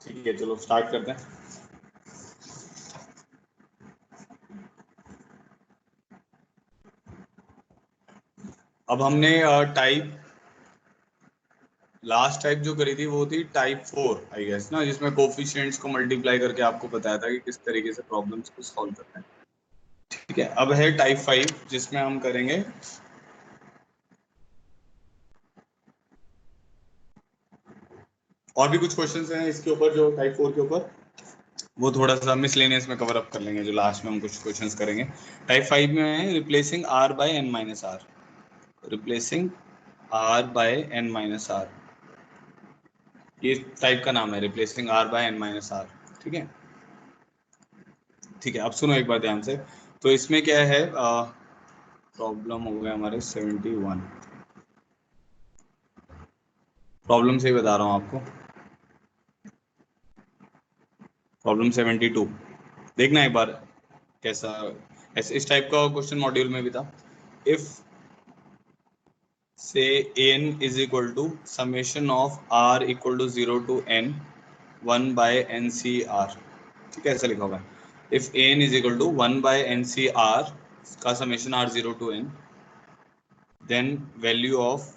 ठीक है, चलो स्टार्ट करते हैं। अब हमने टाइप लास्ट टाइप जो करी थी वो थी टाइप 4 आई गेस ना, जिसमें कोफिशिएंट्स को मल्टीप्लाई करके आपको बताया था कि किस तरीके से प्रॉब्लम्स को सॉल्व करना है। ठीक है, अब है टाइप 5 जिसमें हम करेंगे और भी कुछ क्वेश्चंस हैं इसके ऊपर जो टाइप 4 के ऊपर, वो थोड़ा सा मिसलेनियस में कवर अप कर लेंगे जो लास्ट में हम कुछ क्वेश्चंस करेंगे। टाइप 5 में है replacing r by n minus r, replacing r by n minus r, ये टाइप का नाम है replacing r by n minus r. ठीक है, ठीक है, अब सुनो एक बार ध्यान से। तो इसमें क्या है, प्रॉब्लम हो गया हमारे 71, प्रॉब्लम से ही बता रहा हूँ आपको, प्रॉब्लम 72 देखना एक बार कैसा, ऐसे इस टाइप का क्वेश्चन मॉड्यूल में भी था। If say n is equal to summation of r equal to 0 to n 1 by n C r. ठीक है, ऐसा लिखा हुआ है। If n is equal to 1 by n C r का summation r 0 to n, then value of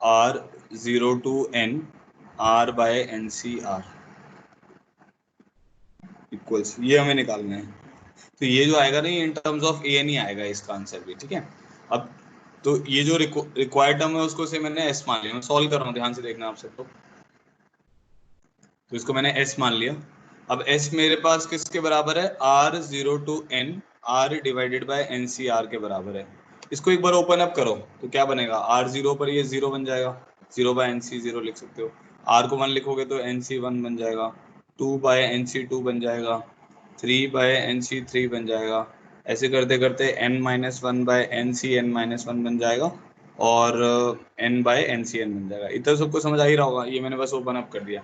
r 0 to n r by n C r equals, ये हमें निकालना है। तो ये जो आएगा ना, ये in terms of a n ही आएगा इसका आंसर भी। ठीक है, अब तो ये जो रिक्वायर्ड टर्म है उसको से मैंने एस मान लिया, मैं सॉल्व कर रहा हूँ, ध्यान से देखना आप सब लोग। तो इसको मैंने एस मान लिया। अब एस मेरे पास किसके बराबर है, r 0 to n r divided by n C r के बराबर है। इसको एक बार ओपन अप करो तो क्या बनेगा, आर 0 पर ये 0 बन जाएगा, 0 बाय एन सी 0 लिख सकते हो। आर को 1 लिखोगे तो एन सी 1 बन जाएगा, 2 बाय एन सी 2 बन जाएगा, 3 बाय एन सी 3 बन जाएगा। ऐसे करते करते n minus 1 by n C n minus 1 बन जाएगा, और n by n C n बन जाएगा। इतना सबको समझ आ ही रहा होगा, ये मैंने बस ओपन अप कर दिया।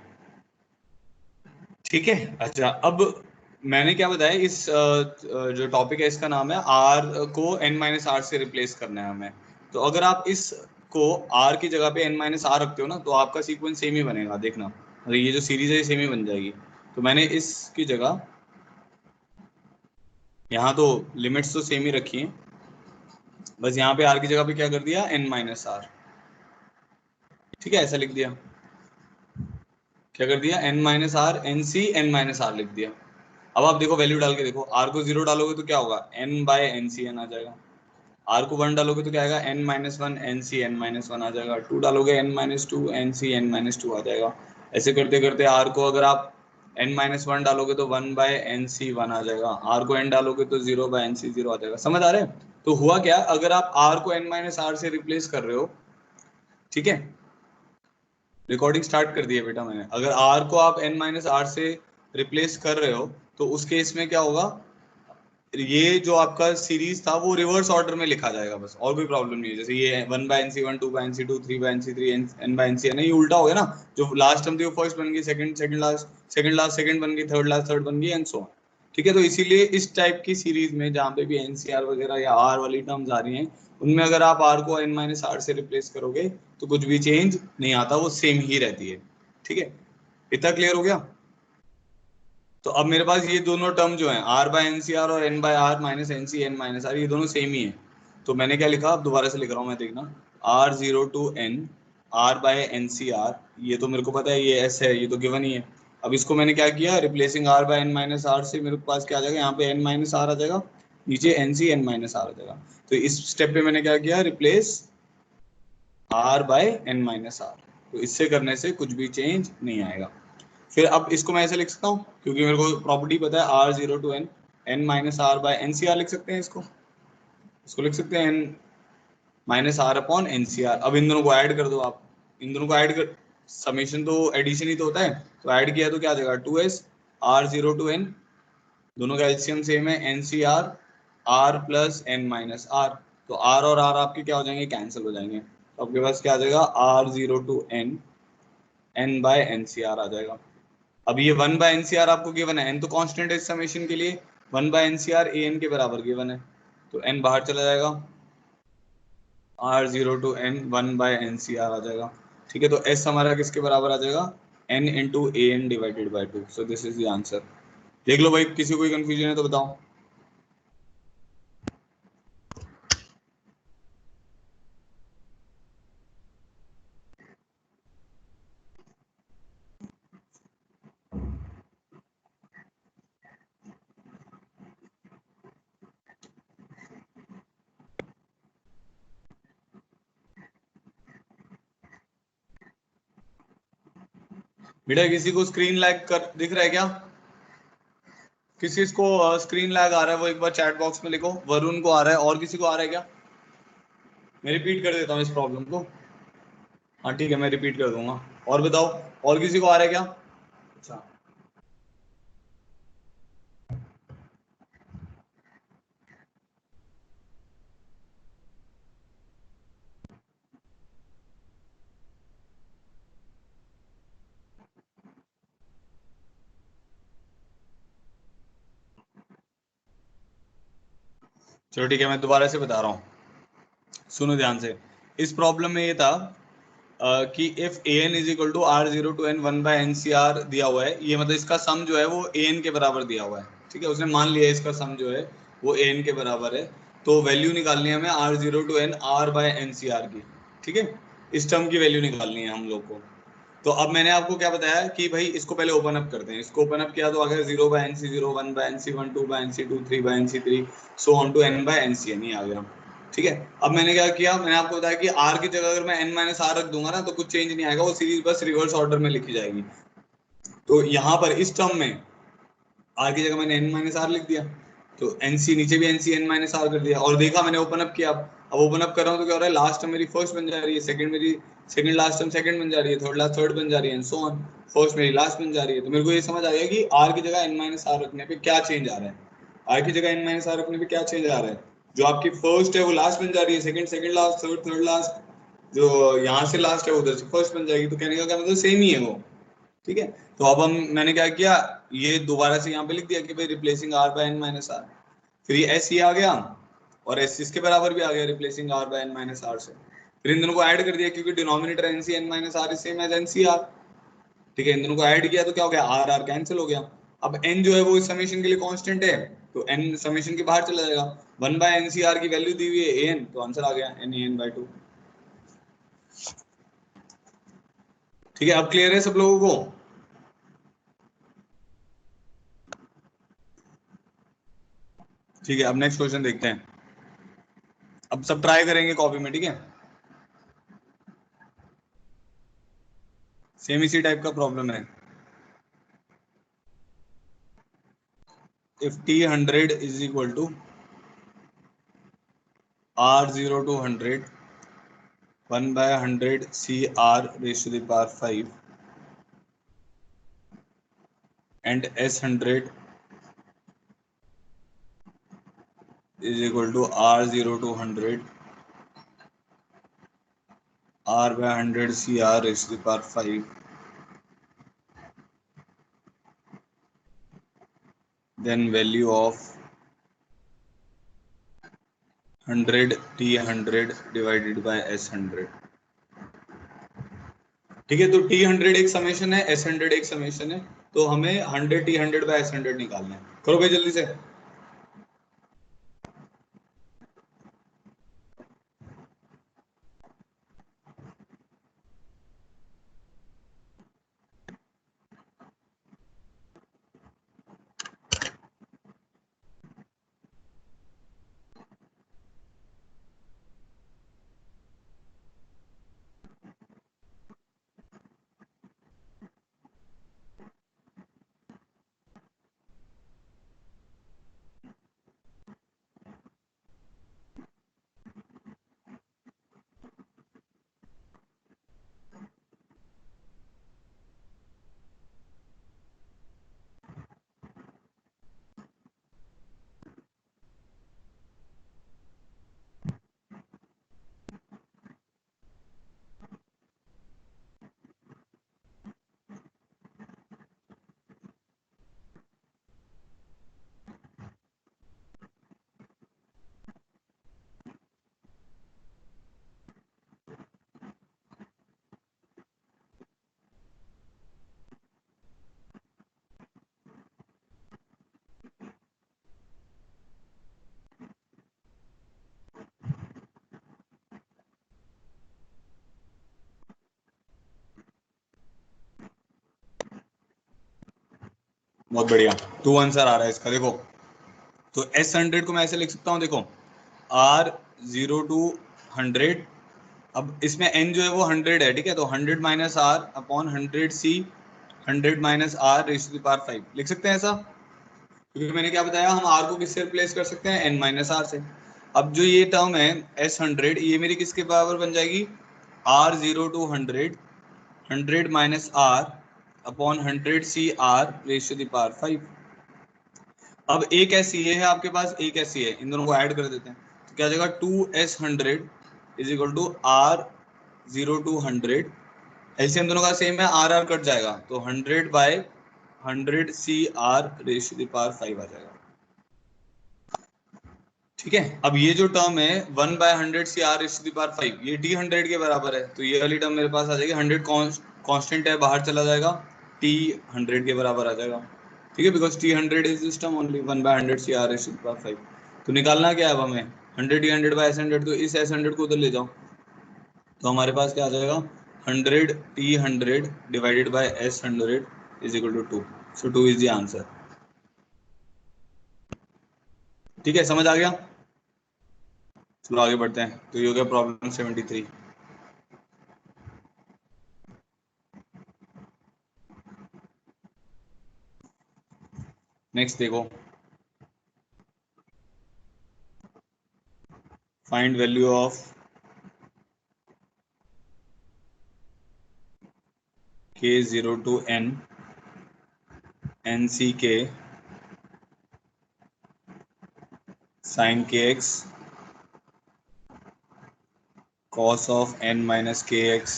ठीक है, अच्छा अब मैंने क्या बताया, इस जो टॉपिक है इसका नाम है आर को एन माइनस आर से रिप्लेस करना है हमें। तो अगर आप इस को आर की जगह पे एन माइनस आर रखते हो ना, तो आपका सीक्वेंस सेम ही बनेगा, देखना। मतलब ये जो सीरीज है ये सेम ही बन जाएगी। तो मैंने इसकी जगह यहाँ तो लिमिट्स तो सेम ही रखी हैं, बस यहाँ पे आर की जगह पे क्या कर दिया, एन माइनस आर। ठीक है, ऐसा लिख दिया। क्या कर दिया, एन माइनस आर एन सी एन माइनस आर लिख दिया। अब आप देखो, वैल्यू डाल के देखो, आर को 0 डालोगे तो क्या होगा, n by n C n आ जाएगा। आर को 1 डालोगे तो क्या आएगा, एन माइनस वन एन सी एन माइनस वन आ जाएगा। 2 डालोगे एन माइनस टू एन सी एन माइनस टू आ जाएगा। ऐसे करते करते आर को अगर आप एन माइनस वन डालोगे तो 1 बाय एन सी वन आ जाएगा। आर को एन डालोगे तो 0 बाय एन सी 0 आ जाएगा। समझ आ रहा है? तो हुआ क्या, अगर आप आर को एन माइनस आर से रिप्लेस कर रहे हो, ठीक है, रिकॉर्डिंग स्टार्ट कर दी है बेटा मैंने, अगर आर को आप एन माइनस आर से रिप्लेस कर रहे हो तो उस केस में क्या होगा, ये जो आपका सीरीज था वो रिवर्स ऑर्डर में लिखा जाएगा बस, और कोई प्रॉब्लम नहीं है। जैसे ये 1 by n C 1, 2 by n C 2, 3 by n C 3, n by n C n, ये उल्टा हो गया ना। जो लास्ट टर्म थी वो फर्स्ट बन गई, सेकंड लास्ट सेकंड बन गई, थर्ड लास्ट थर्ड बन गई, एंड सो ऑन। ठीक है, तो इसीलिए इस टाइप की सीरीज में जहाँ पे भी एनसीआर वगैरह या आर वाली टर्म्स आ रही हैं, उनमें अगर आप आर को एन माइनस आर से रिप्लेस करोगे तो कुछ भी चेंज नहीं आता, वो सेम ही रहती है। ठीक है, इतना क्लियर हो गया? तो अब मेरे पास ये दोनों टर्म जो हैं, r by n C r और n by r minus n C n minus r, ये दोनों सेम ही है। तो मैंने क्या लिखा, अब दोबारा से लिख रहा हूँ मैं, देखना। R 0 to n r by n C r, ये तो मेरे को पता है, ये एस है, ये तो गिवन ही है। अब इसको मैंने क्या किया, replacing r by n minus r से मेरे पास क्या आ जाएगा, यहाँ पे एन माइनस आर आ जाएगा, नीचे एन सी एन माइनस आर आ जाएगा। तो इस स्टेप पे मैंने क्या किया, replace r by n minus r. तो इससे करने से कुछ भी चेंज नहीं आएगा। फिर अब इसको मैं ऐसे लिख सकता हूँ, क्योंकि मेरे को प्रॉपर्टी पता है, r 0 to n n minus r by n C r लिख सकते हैं इसको। इसको लिख सकते हैं n minus r upon n सी आर। अब इन दोनों को ऐड कर दो आप, इन दोनों को ऐड कर, समेशन तो एडिशन ही तो होता है, तो ऐड किया तो क्या आ जाएगा, 2s आर 0 टू एन, दोनों का एलसीएम सेम है, एन सी r r plus n minus r. तो आर और आर आपके क्या हो जाएंगे, कैंसिल हो जाएंगे। तो आपके पास क्या आ जाएगा, r 0 to n n by n C r आ जाएगा। अब ये 1 बाय एन सी आर आपको गिवन है, एन तो कांस्टेंट है इस समेशन के लिए, 1 by n C r a n के बराबर गिवन है, तो एन बाहर चला जाएगा, r 0 to n 1 by n C r आ जाएगा। ठीक है, तो एस हमारा किसके बराबर आ जाएगा, n into a n divided by 2। So this is the answer. देख लो भाई, किसी को कोई कंफ्यूजन है तो बताओ। बेटा किसी को स्क्रीन लैग कर दिख रहा है क्या? किसी को स्क्रीन लैग आ रहा है वो एक बार चैट बॉक्स में लिखो। वरुण को आ रहा है, और किसी को आ रहा है क्या? मैं रिपीट कर देता हूँ इस प्रॉब्लम को। हाँ ठीक है, मैं रिपीट कर दूंगा। और बताओ, और किसी को आ रहा है क्या? अच्छा, चलो ठीक है, मैं दोबारा से बता रहा हूँ, सुनो ध्यान से। इस प्रॉब्लम में ये था कि if a n is equal to r zero to n one by n C r दिया हुआ है, ये मतलब इसका सम जो है वो ए एन के बराबर दिया हुआ है। ठीक है, उसने मान लिया है इसका सम जो है वो ए एन के बराबर है। तो वैल्यू निकालनी है हमें r zero to n r by n C r की। ठीक है, इस टर्म की वैल्यू निकालनी है हम लोग को। तो अब मैंने आपको क्या बताया कि भाई इसको पहले ओपन अप करते हैं। इसको ओपन अप किया तो आ गया zero by n C zero, one by n C one, two by n C two, three by n C three, so on to n by n C n, ये आ गया। ठीक है, अब मैंने क्या किया, मैंने आपको बताया कि आर की जगह अगर मैं एन माइनस आर रख दूंगा ना तो कुछ चेंज नहीं आएगा, वो सीरीज बस रिवर्स ऑर्डर में लिखी जाएगी। तो यहाँ पर इस टर्म में आर की जगह मैंने एन माइनस आर लिख दिया, तो एन सी नीचे भी एन सी एन माइनस आर कर दिया, और देखा मैंने ओपन अप किया। अब ओपन अप कर रहा हूँ तो क्या हो रहा है, लास्ट टर्म मेरी फर्स्ट बन जा रही है, सेकंड मेरी सेकंड लास्ट टर्म सेकंड बन जा रही है, थर्ड लास्ट थर्ड बन जा रही है, एंड सो ऑन। फर्स्ट मेरी लास्ट बन जा रही है। तो मेरे को ये समझ आ गया कि आर की जगह एन माइनस आर रखने पे क्या चेंज आ रहा है। आर की जगह एन माइनस आर रखने पे क्या चेंज आ रहा है, जो आपकी फर्स्ट है वो लास्ट बन जा रही है, second second last, third third last, जो यहाँ से लास्ट है उधर से फर्स्ट बन जाएगी। तो कहने का क्या मतलब, सेम ही है वो। ठीक है, तो अब हम मैंने क्या किया, ये दोबारा से यहाँ पे लिख दिया कि भाई replacing r by n minus r. फिर ये एस ये आ गया, और एस इसके बराबर भी आ गया, replacing r by n minus r से। फिर इन दोनों को ऐड कर दिया, क्योंकि denominator n C n minus r is same as n C r. ठीक है, इन दोनों को ऐड किया तो क्या हो गया, आर आर कैंसिल हो गया। अब एन जो है वो इस समेशन के लिए कांस्टेंट है, तो एन समेशन के बाहर चला जाएगा। One by n C r की वैल्यू दी हुई है ए एन, तो आंसर आ गया n a n by two. ठीक है, अब क्लियर है सब लोगों को? ठीक है, अब नेक्स्ट क्वेश्चन देखते हैं। अब सब ट्राई करेंगे कॉपी में, ठीक है। सेम इसी टाइप का प्रॉब्लम है। If T 100 is equal to r 0 to 100 1 by 100 C r raise to the power 5 and s 100 is equal to r 0 to 100 r by 100 C r raise to the power 5, then value of 100 t 100 divided by s 100। ठीक है, तो T 100 एक summation है, S 100 एक summation है। तो हमें 100 T 100 by S 100 निकालना है। करो भाई जल्दी से। बहुत बढ़िया, 2 आंसर आ रहा है इसका। देखो तो S100 को मैं ऐसे लिख सकता हूँ, देखो R0 to 100। अब इसमें n जो है वो 100 है, ठीक है, तो 100 minus r upon 100 C 100 minus r raise to the power 5 लिख सकते हैं ऐसा, क्योंकि मैंने क्या बताया, हम r को किससे रिप्लेस कर सकते हैं, n माइनस आर से। अब जो ये टर्म है S100, ये मेरी किसके बराबर बन जाएगी, R0 to 100 100 minus r upon 100 C r raise to the power 5। अब एक एस ये है आपके पास, एक एस ये है, इन दोनों को ऐड कर देते हैं तो क्या हो जाएगा, 2S100 is equal to R0 to 100। LCM दोनों का सेम है, आर आर कट जाएगा तो 100/100 CR raise to the power 5 आ जाएगा। ठीक है, अब ये जो टर्म है 1/100 CR raise to the power 5, ये T100 के बराबर है, तो ये वाली टर्म मेरे पास आ जाएगी, 100 कांस्टेंट है, बाहर चला जाएगा, T100 के बराबर आ जाएगा। ठीक है, because T100 is this term only, 1/100 CR raise to the power 5। तो निकालना क्या है अब हमें, 100 T100/S100, तो इस S100 को उधर ले जाओ, तो हमारे पास क्या आ जाएगा, 100 T100 divided by S100 is equal to 2। So 2 is the answer. ठीक है, समझ आ गया। चलो आगे बढ़ते हैं, तो ये हो गया प्रॉब्लम 73। नेक्स्ट देखो, find value of K0 to N NCK sin kx cos of n minus kx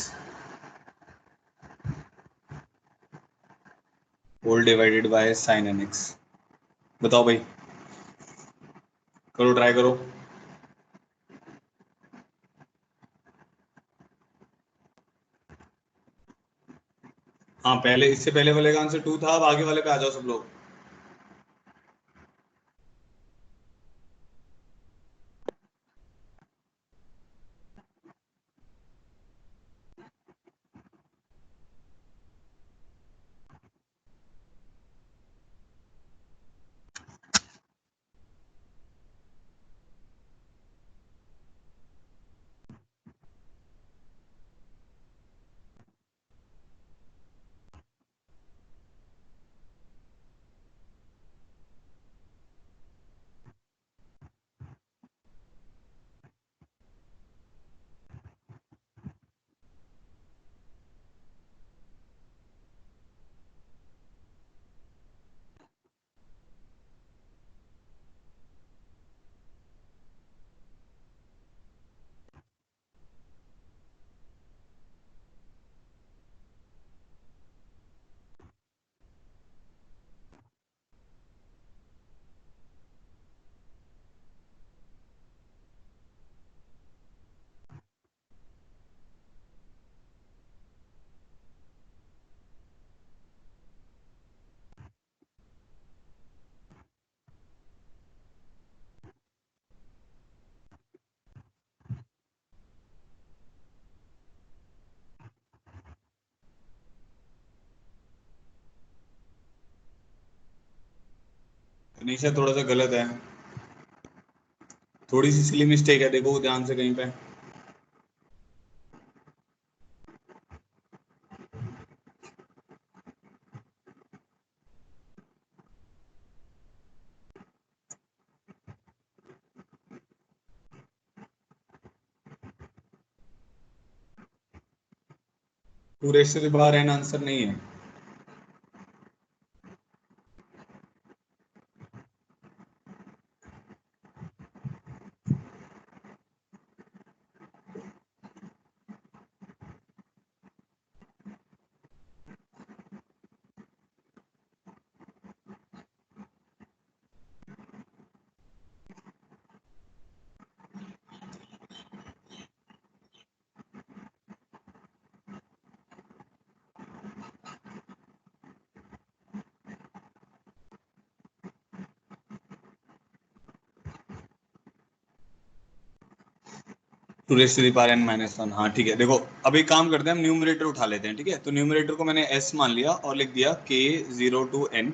whole divided by sin nx। बताओ भाई, करो, ट्राई करो। हाँ, पहले, इससे पहले वाले का आंसर 2 था, अब आगे वाले पे आ जाओ सब लोग। निशा थोड़ा सा गलत है, थोड़ी सी सिली मिस्टेक है, देखो ध्यान से कहीं पे। पूरे से बाहर एन आंसर नहीं है। Two raise to the power n minus 1, हाँ ठीक है। देखो अब एक काम करते हैं, हम न्यूमरेटर उठा लेते हैं, ठीक है, तो न्यूमरेटर को मैंने s मान लिया और लिख दिया K0 to N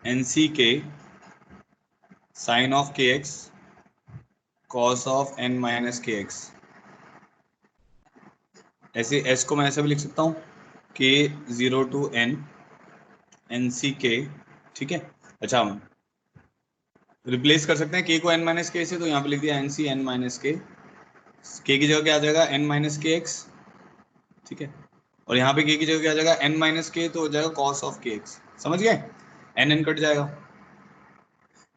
n C k sine of k x cos of n minus k x. ऐसे एस को मैं ऐसे भी लिख सकता हूँ के 0 to n एन सी के, ठीक है। अच्छा, हम रिप्लेस कर सकते हैं के को एन माइनस के से, तो यहाँ पे लिख दिया एन सी एन माइनस के की जगह क्या आ जाएगा एन माइनस के एक्स, ठीक है। और यहाँ पे के की जगह क्या आ जाएगा एन माइनस के, तो हो जाएगा कॉस ऑफ के एक्स। समझ गए, एन एन कट जाएगा।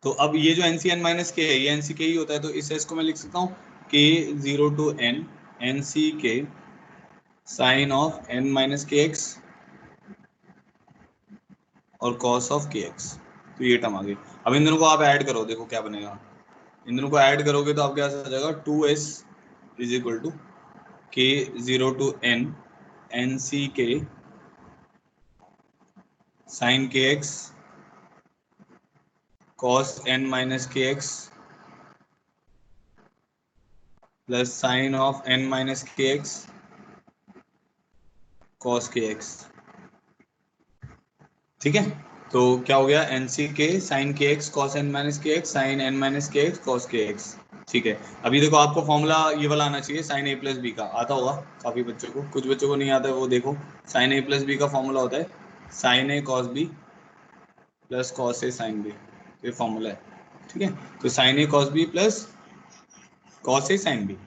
तो अब ये जो एन सी एन माइनस के है ये एन सी के ही होता है, तो इस एस को मैं लिख सकता हूँ के 0 to n n C k sine of n minus k x और कॉस ऑफ के एक्स। तो ये टर्म आ गई। अब इन दोनों को आप ऐड करो, देखो क्या बनेगा। इन दोनों को ऐड करोगे तो आपके पास आ जाएगा 2s इज इक्वल टू के 0 to n n C k sine k x cos n minus k x plus sine of n minus k x cos k x, ठीक है। तो क्या हो गया N C k sine k x cos n minus k x sign N minus k x cos k x, ठीक है। अभी देखो आपको फॉर्मूला ये वाला आना चाहिए, साइन ए प्लस बी का आता होगा काफी बच्चों को, कुछ बच्चों को नहीं आता है, वो देखो साइन ए प्लस बी का फॉर्मूला होता है sign a cos b plus cos a sine B, ये फॉर्मूला है, ठीक है। तो sign a cos b plus cos a sine B,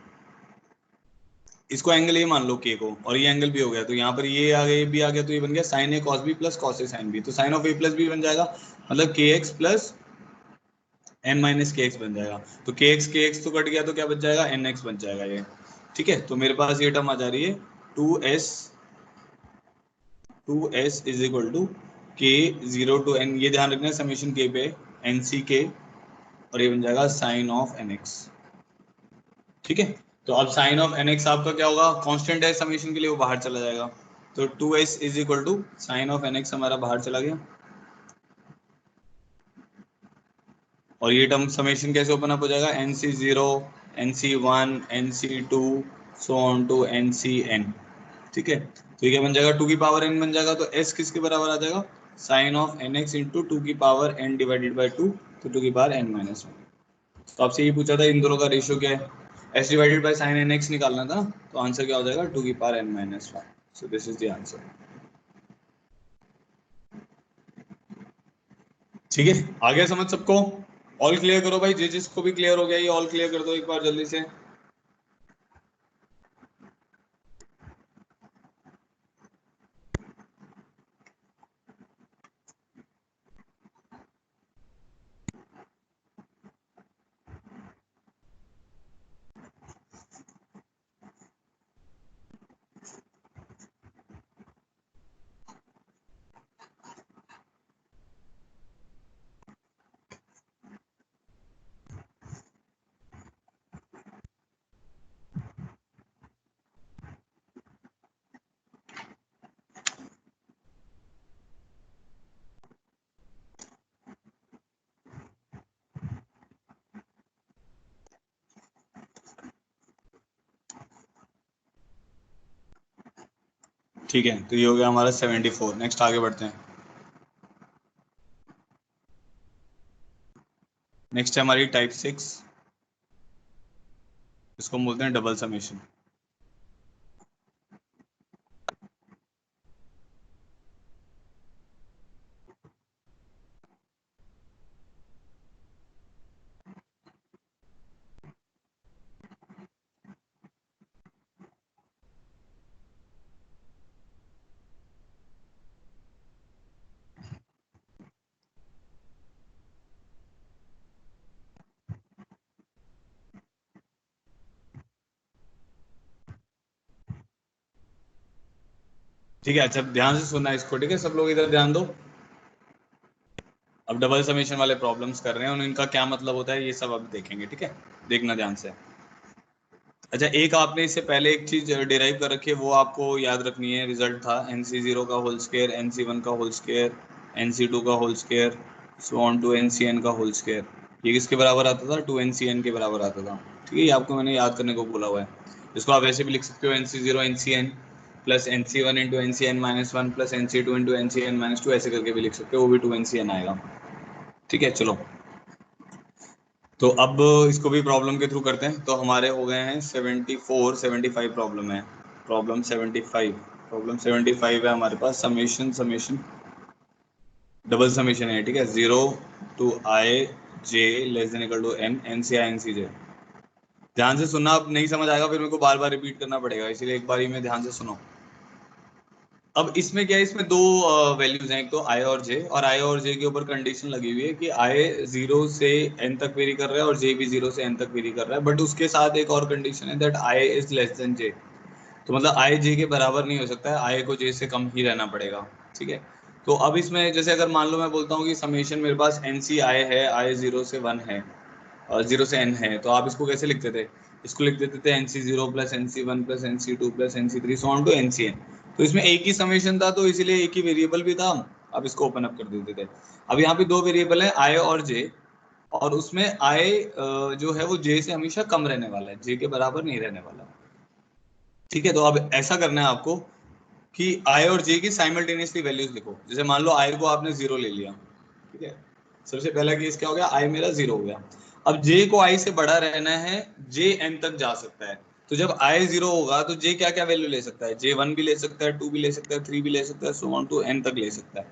इसको एंगल ये मान लो के को, और ये एंगल भी हो गया, तो यहाँ पर ये आ गया ये भी आ गया, तो ये बन गया sine a cos b plus cos a sine b. तो sine of a plus b बन जाएगा, मतलब k x plus n minus k x बन जाएगा। तो के एक्स तो कट गया, तो क्या बच जाएगा एन एक्स बच जाएगा ये, ठीक है। तो मेरे पास ये टर्म आ जा रही है 2s इज इक्वल टू के 0 to n, ये ध्यान रखना है समेशन के पे एन सी के, और ये बन जाएगा साइन ऑफ एन एक्स, ठीक है। तो अब साइन ऑफ एन एक्स आपका क्या होगा, कांस्टेंट है समेशन के लिए, वो बाहर चला जाएगा। तो 2s is equal to sine of n x हमारा बाहर चला गया, और ये टर्म समेशन कैसे ओपन अप हो जाएगा n C 0 n C 1 n C 2 so on to n C n, ठीक है। तो ये क्या बन जाएगा 2 की पावर n बन जाएगा, तो s किसके बराबर आ जाएगा sine of n x into 2 की पावर n डिवाइडेड बाई 2, तो 2 की पावर n माइनस 1। तो आपसे ये पूछा था इन दोनों का रेशियो क्या है, s divided by sine n x निकालना था, तो आंसर क्या हो जाएगा 2 की power n minus 1। So this is the answer, ठीक है। आ गया समझ सबको, ऑल क्लियर करो भाई, जिसको भी क्लियर हो गया ये ऑल क्लियर कर दो एक बार जल्दी से। ठीक है, तो ये हो गया हमारा 74। नेक्स्ट आगे बढ़ते हैं। नेक्स्ट है हमारी टाइप 6, इसको हम बोलते हैं डबल समेशन। ठीक है, अच्छा ध्यान से सुनना इसको, ठीक है सब लोग इधर ध्यान दो। अब डबल समेशन वाले प्रॉब्लम्स कर रहे हैं और इनका क्या मतलब होता है ये सब अब देखेंगे, ठीक है। देखना ध्यान से। अच्छा, एक आपने इससे पहले एक चीज डिराइव कर रखी है, वो आपको याद रखनी है। रिजल्ट था एन सी 0 का होल स्क्वायर, एन सी 1 का होल स्क्वायर, एन सी 2 का whole square, so on to n C n का होल स्क्वायर। ये किसके बराबर आता था 2 एन सी एन के बराबर आता था, ठीक है। ये आपको मैंने याद करने को बोला हुआ है। इसको आप ऐसे भी लिख सकते हो एन सी 0 एन सी n plus n C 1 into n सी n minus 1 plus n C 2 into n सी एन माइनस 2, ऐसे करके भी लिख सकते हो, वो भी 2 एन सी एन आएगा, ठीक है चलो, तो अब इसको भी प्रॉब्लम के थ्रू करते हैं। तो हमारे हो गए हैं 74, 75 प्रॉब्लम है। प्रॉब्लम 75, प्रॉब्लम 75 है हमारे पास। समेशन, समेशन डबल समेशन है, ठीक है। 0 to i j less than equal to n, n c i n c j. ध्यान से सुनना, अब नहीं समझ आएगा फिर मेरे को बार बार रिपीट करना पड़ेगा, इसीलिए एक बार ही में ध्यान से सुनो। अब इसमें क्या है, इसमें दो वैल्यूज हैं, एक तो आई और जे, और आई और जे के ऊपर कंडीशन लगी हुई है कि आई 0 से n तक वेरी कर रहा है और जे भी 0 से n तक वेरी कर रहा है, बट उसके साथ एक और कंडीशन है that i is less than j. तो मतलब आई जे के बराबर नहीं हो सकता है, आई को जे से कम ही रहना पड़ेगा, ठीक है। तो अब इसमें जैसे अगर मान लो मैं बोलता हूँ कि समेशन मेरे पास एन सी आई है, आई 0 से 1 है और 0 से n है, तो आप इसको कैसे लिखते थे? इसको लिख देते थे NC0 plus NC1 plus NC2 plus NC3 so on to NCn। तो इसमें एक ही समेशन था तो इसीलिए एक ही वेरिएबल भी था। अब इसको ओपन अप कर देते थे। अब यहाँ पे दो वेरिएबल है i और j, और उसमें i जो है वो j से हमेशा कम रहने वाला है, j के बराबर नहीं रहने वाला, ठीक है। तो अब ऐसा करना है आपको कि i और j की साइमल्टेनियसली वैल्यूज लिखो। जैसे मान लो i को आपने 0 ले लिया, ठीक है। सबसे पहला केस क्या हो गया, i मेरा 0 हो गया। अब j को i से बड़ा रहना है, j n तक जा सकता है। तो जब i 0 होगा तो j क्या क्या वैल्यू ले सकता है? j 1 भी ले सकता है, 2 भी ले सकता है, 3 भी ले सकता है, सो ऑन टू n तक ले सकता है।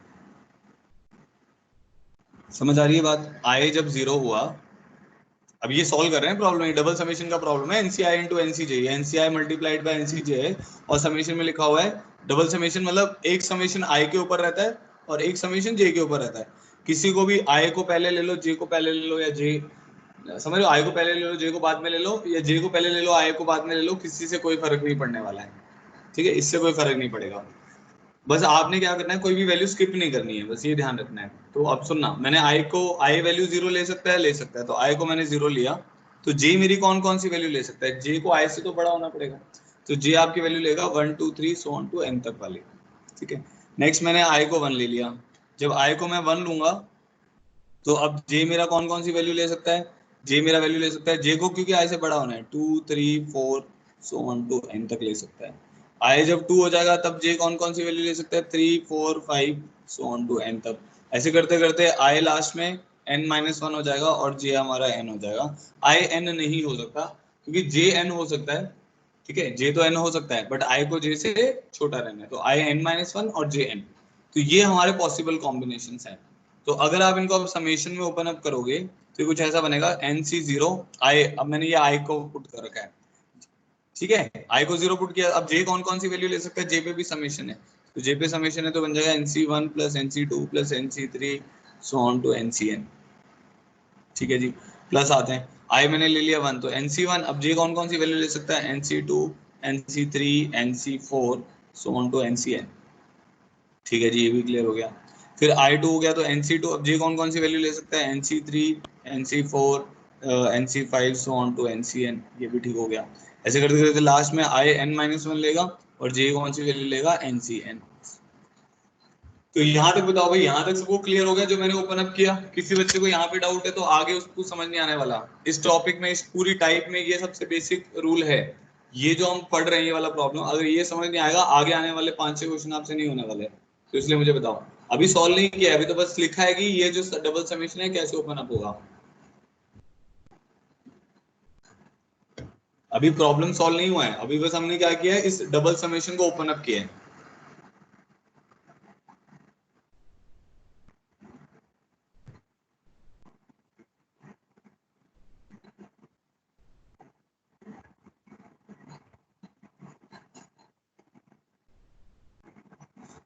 समझ आ रही है बात? i जब 0 हुआ, अब ये सॉल्व कर रहे हैं प्रॉब्लम, डबल समेशन का प्रॉब्लम है, n c i into n c j, n c i multiplied by n c j है, और समेशन में लिखा हुआ है डबल समेशन, मतलब एक समेशन आई के ऊपर रहता है और एक समेशन जे के ऊपर रहता है। किसी को भी आई को पहले ले लो, जे को पहले ले लो, या जे, समझ लो, आई को पहले ले लो, जे को बाद में ले लो, या जे को पहले ले लो, आई को बाद में ले लो, किसी से कोई फर्क नहीं पड़ने वाला है, ठीक है। इससे कोई फर्क नहीं पड़ेगा। बस आपने क्या करना है, कोई भी वैल्यू स्किप नहीं करनी है, बस ये ध्यान रखना है। तो अब सुनना, मैंने आई को, आई वैल्यू 0 ले सकता है, ले सकता है, तो आई को मैंने 0 लिया। तो जे मेरी कौन कौन सी वैल्यू ले सकता है? जे को आई से तो बड़ा होना पड़ेगा, तो जे आपकी वैल्यू लेगा 1 2 3 सो ऑन टू n तक वाली, ठीक है। नेक्स्ट मैंने आई को 1 ले लिया। जब आई को मैं 1 लूंगा तो अब जे मेरा कौन कौन सी वैल्यू ले सकता है? जे मेरा वैल्यू ले सकता है, जे को क्योंकि आई से बड़ा होना है, 2 3 4 सो ऑन टू n तक ले सकता है। आई जब 2 हो जाएगा तब जे कौन कौन सी वैल्यू ले सकता है? 3 4 5 सो ऑन टू n तक। ऐसे करते करते आई लास्ट में n-1 हो जाएगा और जे हमारा n हो जाएगा। आई n नहीं हो सकता क्योंकि जे n हो सकता है, ठीक है। जे तो n हो सकता है बट आई को जे से छोटा रहना है, तो आई n-1 और जे n। तो ये हमारे पॉसिबल कॉम्बिनेशंस हैं। तो अगर आप इनको अब समेशन में ओपन अप करोगे तो कुछ ऐसा बनेगा, NC0 आई, अब मैंने ये आई को पुट कर रखा है, ठीक है। आई को 0 पुट किया। अब जे कौन कौन सी वैल्यू ले सकता है? जे पे भी समेशन है, तो जे पे समेशन है तो बन जाएगा NC1 plus NC2 plus NC3 so on to NCn, ठीक है जी। प्लस आते हैं, आई मैंने ले लिया 1, तो NC1, अब जे कौन कौन सी वैल्यू ले सकता है? NC2 NC3 NC4 so on to NCn, ठीक है जी, ये भी क्लियर हो गया। फिर I2 हो गया, तो NC2, अब जे कौन कौन सी वैल्यू ले सकता है? NC3 NC4 NC5 so on to NCn, ये भी ठीक हो गया। ऐसे करते करते लास्ट में I n-1 लेगा और जे कौन सी वैल्यू लेगा? NCn। तो यहाँ तक बताओ भाई, यहाँ तक सबको क्लियर हो गया जो मैंने ओपन अप किया? किसी बच्चे को यहाँ पे डाउट है तो आगे उसको समझ नहीं आने वाला इस टॉपिक में, इस पूरी टाइप में। ये सबसे बेसिक रूल है, ये जो हम पढ़ रहे हैं ये वाला प्रॉब्लम, अगर ये समझ नहीं आएगा आगे आने वाले 5-6 क्वेश्चन आपसे नहीं होने वाले। तो इसलिए मुझे बताओ, अभी सॉल्व नहीं किया, अभी तो बस लिखा है कि ये जो डबल समेशन है कैसे ओपन अप होगा। अभी प्रॉब्लम सॉल्व नहीं हुआ है, अभी बस हमने क्या किया है, इस डबल समेशन को ओपन अप किया है।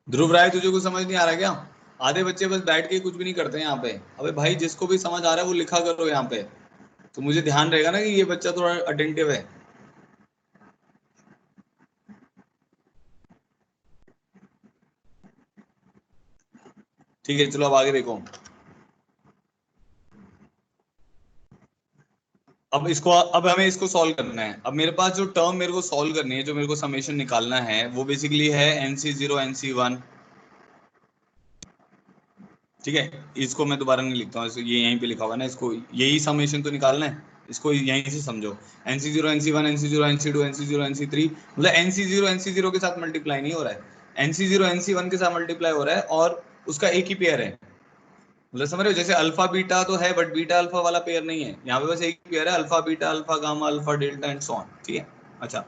ध्रुव राय, तुझे कुछ समझ नहीं आ रहा क्या? आधे बच्चे बस बैठ के कुछ भी नहीं करते हैं यहाँ पे। अबे भाई, जिसको भी समझ आ रहा है वो लिखा करो यहाँ पे, तो मुझे ध्यान रहेगा ना कि ये बच्चा थोड़ा अटेंटिव है। ठीक है चलो अब आगे देखो। अब हमें इसको सॉल्व करना है। अब मेरे पास जो टर्म मेरे को सॉल्व करनी है, जो मेरे को समेशन निकालना है, वो बेसिकली है NC0 NC1, ठीक है। इसको मैं दोबारा नहीं लिखता हूँ, ये यहीं पे लिखा हुआ है ना, इसको यही समेशन तो निकालना है, इसको यहीं से समझो। NC0 NC1 NC0 NC2 NC0 NC3, मतलब NC0 NC0 के साथ मल्टीप्लाई नहीं हो रहा है, NC0 NC1 के साथ मल्टीप्लाई हो रहा है, और उसका एक ही पेयर है, मतलब समझ रहे हो, जैसे अल्फा बीटा तो है बट बीटा अल्फा वाला पेयर नहीं है, यहाँ पे बस एक पेयर है, alpha beta alpha gamma alpha delta and so on, ठीक है। अच्छा,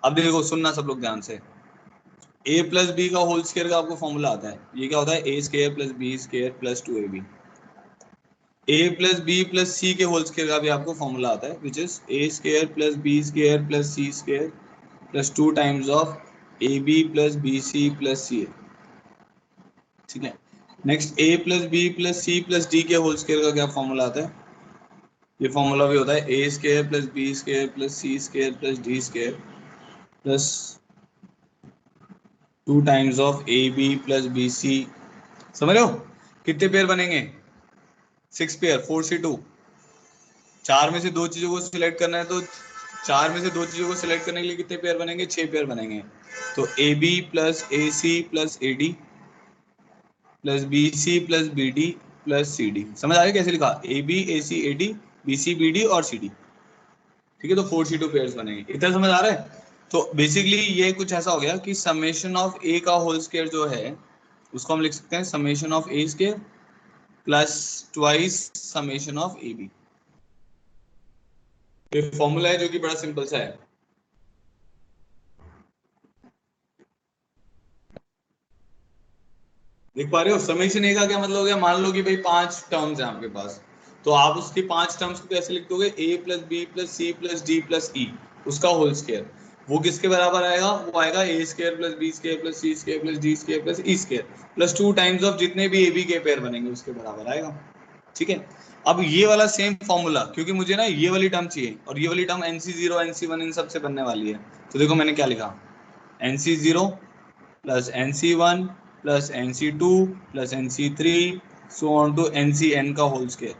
अब देखो सुनना सब लोग ध्यान से, ए प्लस बी का होल स्क्वायर का आपको फॉर्मूला आता है, ये क्या होता है, a square plus b square plus 2ab। A plus b plus c के होल स्क्वायर का भी आपको फॉर्मूला आता है, which is a square plus b square plus c square plus 2 times of A B plus B C plus c a, ठीक है। Next a plus b plus c plus D के whole square का क्या formula आता है, ये formula भी होता है a square plus b square plus c square plus d square plus 2 times of A B plus B c. समझ रहे हो कितने पेयर बनेंगे, 6 पेयर, 4c2। चार में से दो चीजों को सिलेक्ट करना है, तो चार में से दो चीजों को सिलेक्ट करने के लिए कितने पेयर बनेंगे, 6 पेयर बनेंगे। तो A B plus A C plus A D plus B C plus B D plus C D. समझ आ गया कैसे लिखा, A B A C A D B C B D और सी डी, ठीक है। तो 4c2 पेयर्स बनेंगे, इतना समझ आ रहा है। तो बेसिकली ये कुछ ऐसा हो गया कि समेशन ऑफ ए का होल स्क्वायर जो है उसको हम लिख सकते हैं summation of A square plus twice summation of A B. ये फॉर्मूला है जो कि बड़ा सिंपल सा है। देख पा रहे हो, समेशन ए का क्या मतलब हो गया, मान लो कि भाई 5 टर्म्स हैं आपके पास, तो आप उसकी 5 टर्म्स को कैसे लिख दोगे, a plus b plus c plus d plus e, उसका होल स्क्वायर। वो किसके बराबर आएगा, वो आएगा a square plus b square plus c square plus d square plus e square plus 2 times of जितने भी ए बी के पेयर बनेंगे उसके बराबर आएगा, ठीक है। अब ये वाला सेम फॉर्मूला, क्योंकि मुझे ना ये वाली टर्म चाहिए और ये वाली टर्म NC0 NC1 इन सबसे बनने वाली है, तो देखो मैंने क्या लिखा, NC0 plus NC1 plus NC2 plus NC3 so on to NCN का होल स्क्वायर।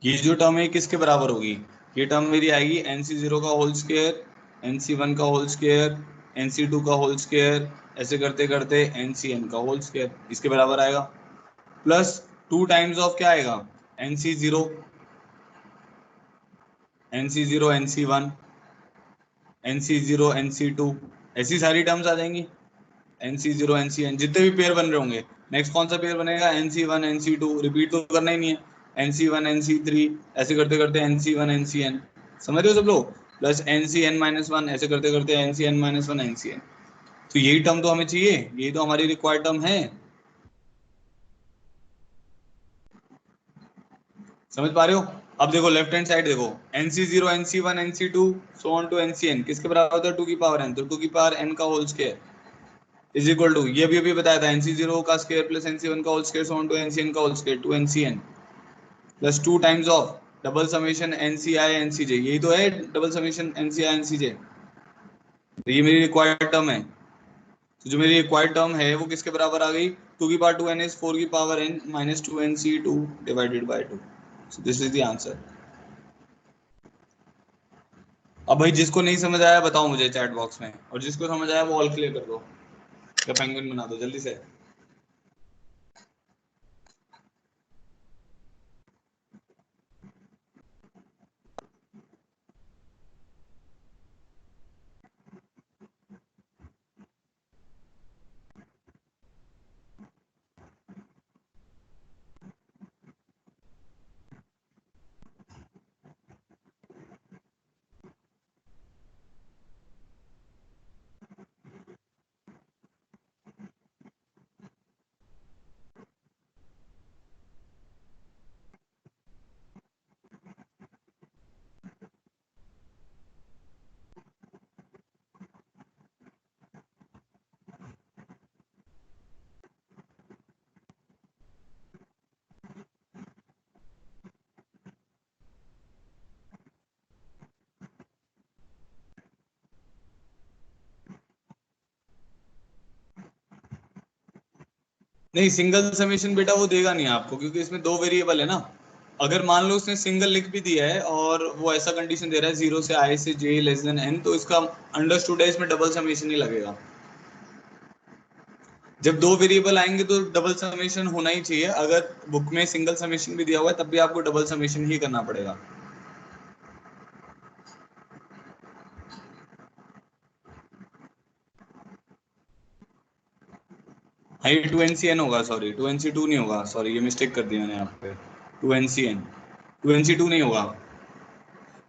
ये जो टर्म है किसके बराबर होगी, ये टर्म मेरी आएगी NC0 का होल स्क्वायर, NC1 का होल स्क्वायर, NC2 का होल स्क्वायर, ऐसे करते करते NCN का होल स्क्वायर, इसके बराबर आएगा। प्लस 2 टाइम्स ऑफ क्या आएगा, NC0 NC0 NC1 NC0 NC2, ऐसी सारी टर्म्स आ जाएंगी। NC0 NCN जितने भी पेयर बन रहे होंगे, नेक्स्ट कौन सा पेयर बनेगा, NC1 NC2, रिपीट तो करना ही नहीं है, NC1 NC3, ऐसे करते करते NC1 NCN। समझ रहे हो सब लोग, प्लस NCN-1, ऐसे करते करते NCN-1 NCN। तो यही टर्म तो हमें चाहिए, यही तो हमारी रिक्वायर्ड टर्म है। समझ पा रहे हो। अब देखो लेफ्ट हैंड साइड देखो, NC0 NC1 NC2 so on to NCN किसके बराबर होता है, 2 की पावर n, तो 2 की पावर n का whole square is equal to, ये भी अभी बताया था, NC0 का स्क्वायर प्लस NC1 का whole square so on to NCN का whole square 2NCN plus 2 times of double summation NCI NCJ, यही तो है डबल समेशन NCI NCJ। तो ये मेरी रिक्वायर्ड टर्म है, तो जो मेरी रिक्वायर्ड टर्म है वो किसके बराबर आ गई, 2 की पावर 2n इज 4 की power n minus 2NC2 divided by 2। So this is the answer. अब भाई जिसको नहीं समझ आया बताओ मुझे चैट बॉक्स में, और जिसको समझ आया वो ऑल क्लियर कर दो या पेंगुइन बना दो जल्दी से। नहीं, सिंगल समेशन बेटा वो देगा नहीं आपको, क्योंकि इसमें दो वेरिएबल है ना। अगर मान लो उसने सिंगल लिख भी दिया है और वो ऐसा कंडीशन दे रहा है 0 से I से J लेस देन n, तो इसका अंडरस्टूड है इसमें डबल समेशन ही लगेगा। जब दो वेरिएबल आएंगे तो डबल समेशन होना ही चाहिए, अगर बुक में सिंगल समेशन भी दिया हुआ है तब भी आपको डबल समेशन ही करना पड़ेगा। हाँ ये 2NCN होगा, सॉरी 2NC2 नहीं होगा, सॉरी ये मिस्टेक कर दी मैंने यहाँ पे, 2NCN, 2NC2 नहीं होगा,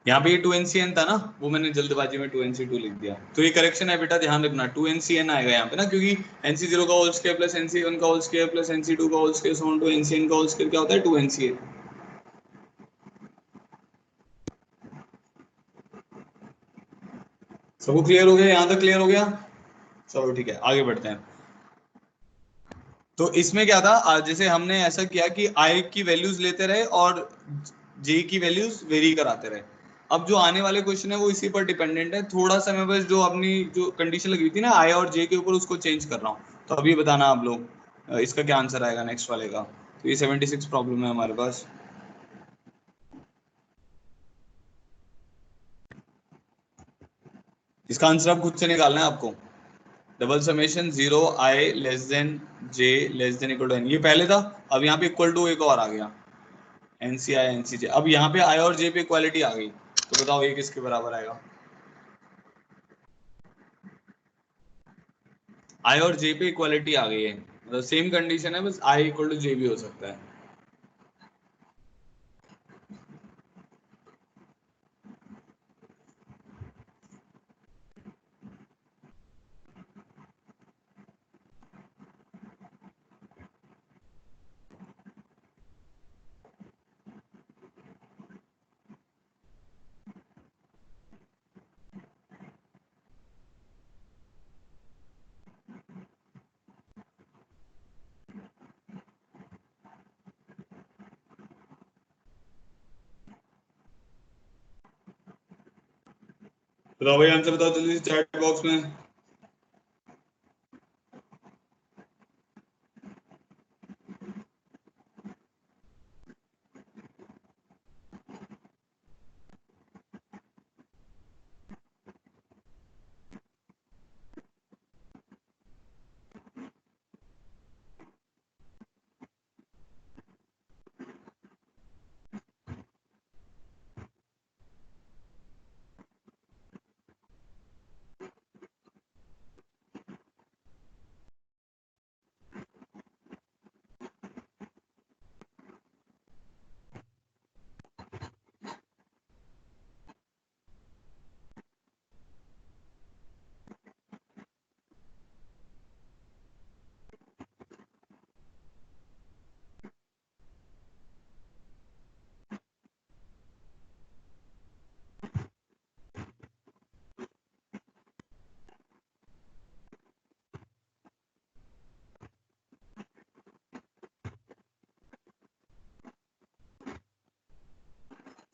यहाँ पे ये 2NCN था ना, वो मैंने जल्दबाजी में 2NC2 लिख दिया। तो ये करेक्शन है बेटा, ध्यान रखना 2NCN आएगा यहाँ पे ना, क्योंकि NC0 का होल स्क्वायर प्लस NC1 का होल स्क्वायर प्लस NC2 का whole square so on to NCN का होल स्क्वायर क्या होता है 2NCN। सबको क्लियर हो गया, यहाँ तक क्लियर हो गया? चलो ठीक है, आगे बढ़ते हैं। तो इसमें क्या था, जैसे हमने ऐसा किया कि आई की वैल्यूज लेते रहे और जे की वैल्यूज वेरी कराते रहे। अब जो आने वाले क्वेश्चन है वो इसी पर डिपेंडेंट है, थोड़ा सा मैं बस जो अपनी जो कंडीशन लगी हुई थी ना आई और जे के ऊपर उसको चेंज कर रहा हूँ। तो अभी बताना आप लोग इसका क्या आंसर आएगा नेक्स्ट वाले का। तो ये 76 प्रॉब्लम है हमारे पास। इसका आंसर आप खुद से निकालना है आपको। Double summation 0 I less than J less than equal to N, ये पहले था, अब यहाँ पे इक्वल टू एक और आ गया NCI NCJ। अब यहाँ पे आई और जे पे इक्वालिटी आ गई, तो बताओ ये किसके बराबर आएगा? आई और जे पे इक्वालिटी आ गई है, मतलब सेम कंडीशन है, बस आई इक्वल टू जे भी हो सकता है। बताओ भाई आंसर बताओ जल्दी से चैट बॉक्स में।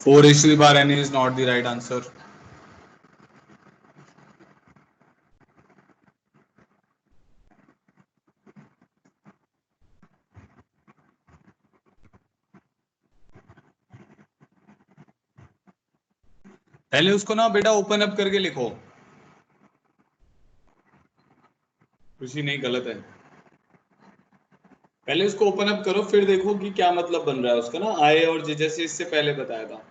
4:n is not the right answer। पहले उसको ना बेटा ओपन अप करके लिखो। खुशी नहीं, गलत है। पहले उसको ओपन अप करो, फिर देखो कि क्या मतलब बन रहा है उसका ना, आई और जे जैसे इससे पहले बताया था।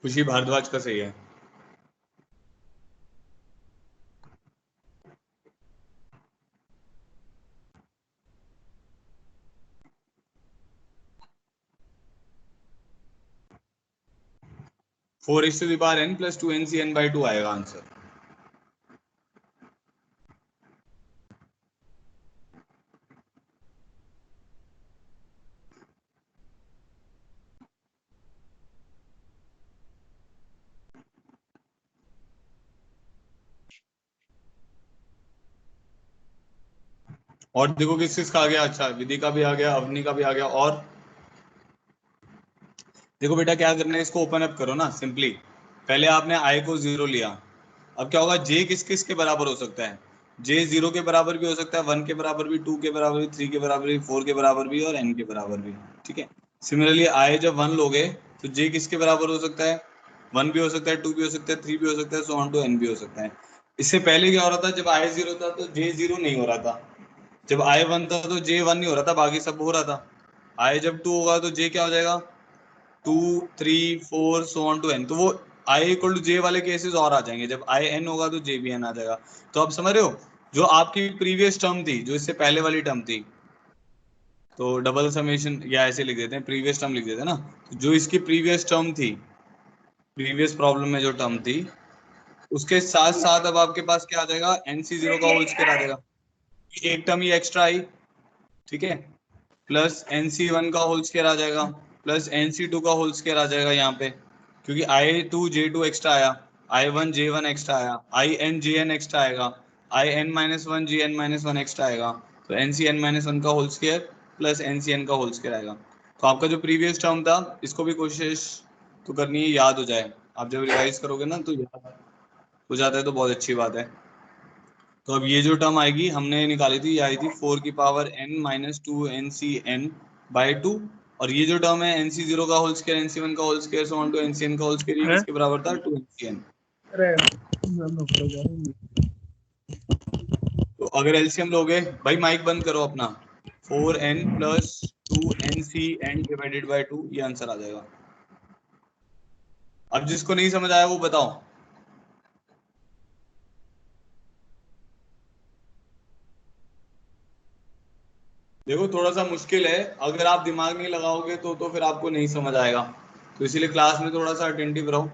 खुशी भारद्वाज का सही है। Four is to the power n plus 2NCn/2 आएगा आंसर। और देखो किस किस का आ गया, अच्छा विधि का भी आ गया, अवनी का भी आ गया। और देखो बेटा क्या करना है, इसको ओपन अप करो ना सिंपली। पहले आपने आई को 0 लिया, अब क्या होगा, जे किस किस के बराबर हो सकता है? जे 0 के बराबर भी हो सकता है, 1 के बराबर भी, 2 के बराबर भी, 3 के बराबर भी, 4 के बराबर भी और n के बराबर भी। ठीक है, सिमिलरली आई जब 1 लोगे तो जे किसके बराबर हो सकता है? 1 भी हो सकता है, 2 भी हो सकता है, 3 भी हो सकता है, सो ऑन टू n भी हो सकता है। इससे पहले क्या हो रहा था, जब आई 0 था तो जे 0 नहीं हो रहा था, जब आई 1 था तो जे 1 नहीं हो रहा था, बाकी सब हो रहा था। आई जब 2 होगा तो जे क्या हो जाएगा? 2 3 4 सो ऑन टू एन, तो वो i इक्वल टू जे वाले केसेस और आ जाएंगे, जब i n होगा तो j भी n आ जाएगा। तो आप समझ रहे हो, जो आपकी प्रीवियस टर्म थी, जो इससे पहले वाली टर्म थी, तो डबल समेशन या ऐसे लिख देते हैं, प्रीवियस टर्म लिख देते हैं ना, तो जो इसकी प्रीवियस टर्म थी, प्रीवियस प्रॉब्लम में जो टर्म थी, उसके साथ साथ अब आपके पास क्या आ जाएगा, nc0 का होल स्क्वायर आ जाएगा, एक टर्म ही एक्स्ट्रा आई, ठीक है, प्लस nc1 का होल स्क्वायर आ जाएगा, प्लस nc2 का होल स्क्वायर आ जाएगा यहाँ पे, क्योंकि i2 j2 एक्स्ट्रा आया, i1 j1 एक्स्ट्रा आया, in jn एक्स्ट्रा आएगा, in -1 jn -1 एक्स्ट्रा आएगा, तो ncn -1 का होल स्क्वायर प्लस ncn का होल स्क्वायर आएगा। तो आपका जो प्रीवियस टर्म था, इसको भी कोशिश तो करनी है याद हो जाए, आप जब रिवाइज करोगे ना तो याद हो जाता है तो बहुत अच्छी बात है। तो अब ये जो टर्म आएगी हमने निकाली थी, ये आई थी 4 की पावर n माइनस 2 NCn/2, और ये जो टर्म है NC0 का होल स्क्वायर NC1 का whole square so on to NCn का होल स्क्वायर, ये किसके बराबर था, 2NCn। तो अगर एलसीएम लोगे, भाई माइक बंद करो अपना, 4n plus 2NCn divided by 2, ये आंसर आ जाएगा। अब जिसको नहीं समझ आया वो बताओ। देखो थोड़ा सा मुश्किल है, अगर आप दिमाग नहीं लगाओगे तो फिर आपको नहीं समझ आएगा, तो इसीलिए क्लास में थोड़ा सा अटेंटिव रहो।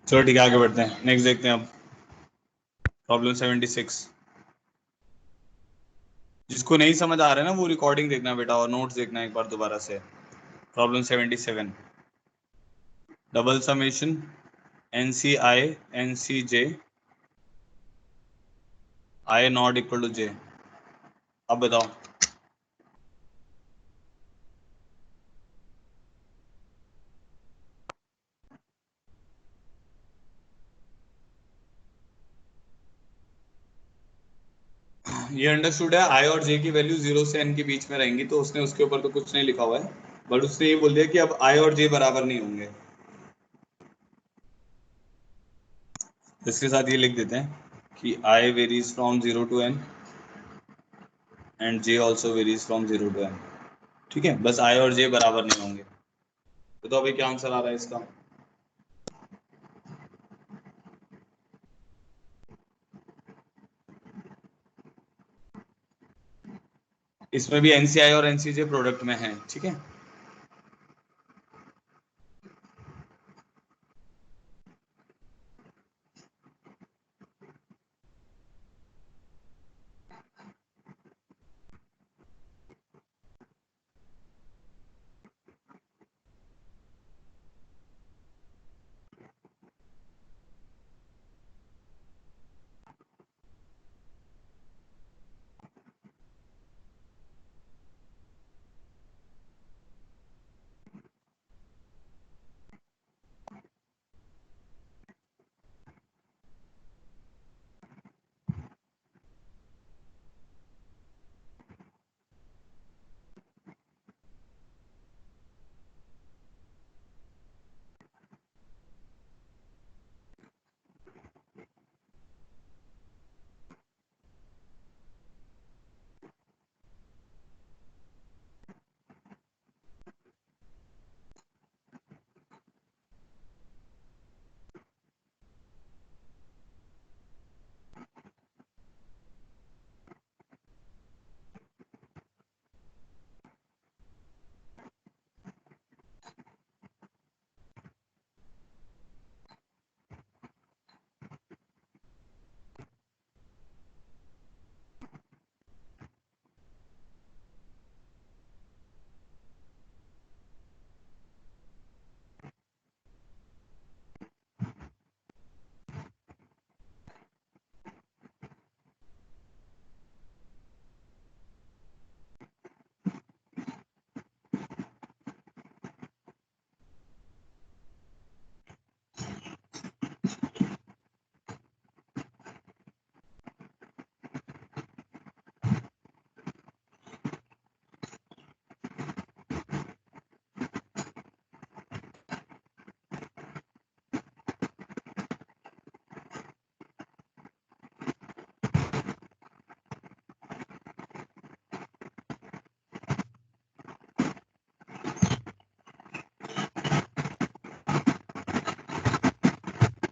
चलो ठीक है, आगे बढ़ते हैं, नेक्स्ट देखते हैं अब प्रॉब्लम 76। जिसको नहीं समझ आ रहा है ना वो रिकॉर्डिंग देखना बेटा, और नोट्स देखना एक बार दोबारा से। Problem 77, double summation NCi NCj i not equal to j। अब बताओ। ये अंडरस्टूड है, i और j की वैल्यू 0 से n के बीच में रहेंगी, तो उसने उसके ऊपर तो कुछ नहीं लिखा हुआ है, बट उसने ये बोल दिया कि अब i और j बराबर नहीं होंगे। इसके साथ ये लिख देते हैं कि i varies from 0 to n and j also varies from 0 to n। ठीक है, बस i और j बराबर नहीं होंगे। तो अभी क्या आंसर आ रहा है इसका। इसमें भी NCi और NCj प्रोडक्ट में है, ठीक है।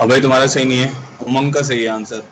भाई तुम्हारा सही नहीं है, उमंग का सही है आंसर।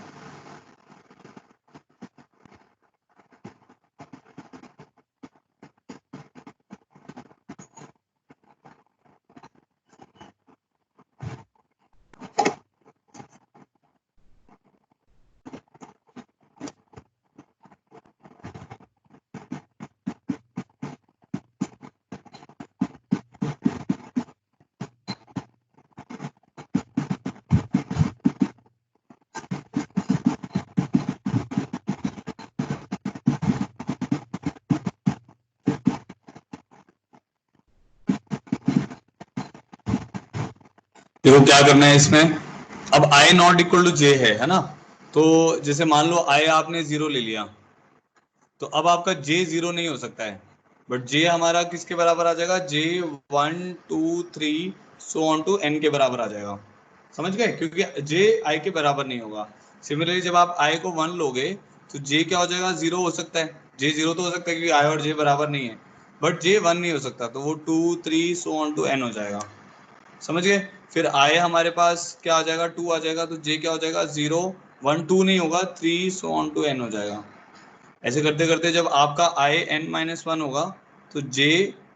देखो क्या करना है इसमें, अब आई नॉट इक्वल टू जे है ना, तो जैसे मान लो आई आपने 0 ले लिया, तो अब आपका जे 0 नहीं हो सकता है, बट जे हमारा किसके बराबर आ जाएगा, जे 1 2 3 सो ऑन टू एन के बराबर आ जाएगा। समझ गए, क्योंकि जे आई के बराबर नहीं होगा। सिमिलरली जब आप आई को 1 लोगे तो जे क्या हो जाएगा, 0 हो सकता है, जे 0 तो हो सकता है क्योंकि आई और जे बराबर नहीं है, बट जे 1 नहीं हो सकता, तो वो 2 3 सो ऑन टू एन हो जाएगा। समझ गए। फिर आए हमारे पास क्या आ जाएगा, 2 आ जाएगा, तो जे क्या हो जाएगा, 0 1 2 नहीं होगा, 3 सो ऑन टू एन हो जाएगा। ऐसे करते करते जब आपका आई n-1 होगा, तो जे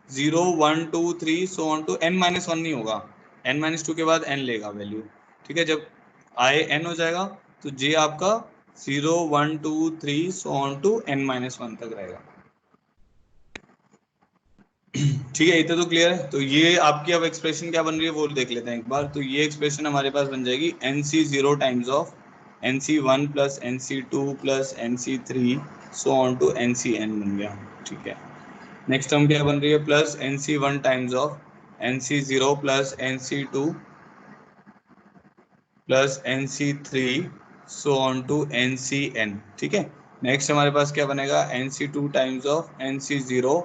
0 1 2 3 सो ऑन टू n-1 नहीं होगा, n-2 के बाद n लेगा वैल्यू। ठीक है, जब आई n हो जाएगा तो जे आपका 0 1 2 3 सो ऑन टू n-1 तक रहेगा। ठीक है, इतना तो क्लियर है। तो ये आपकी अब एक्सप्रेशन क्या बन रही है वो देख लेते हैं एक बार। तो ये एक्सप्रेशन हमारे पास बन जाएगी nc0 times of nc1 plus nc2 plus nc3 so on to ncn बन गया। ठीक है, नेक्स्ट टर्म क्या बन रही है, plus nc1 times of nc0 plus nc2 plus nc3 so on to ncn। ठीक है, नेक्स्ट हमारे पास क्या बनेगा, nc2 times of nc0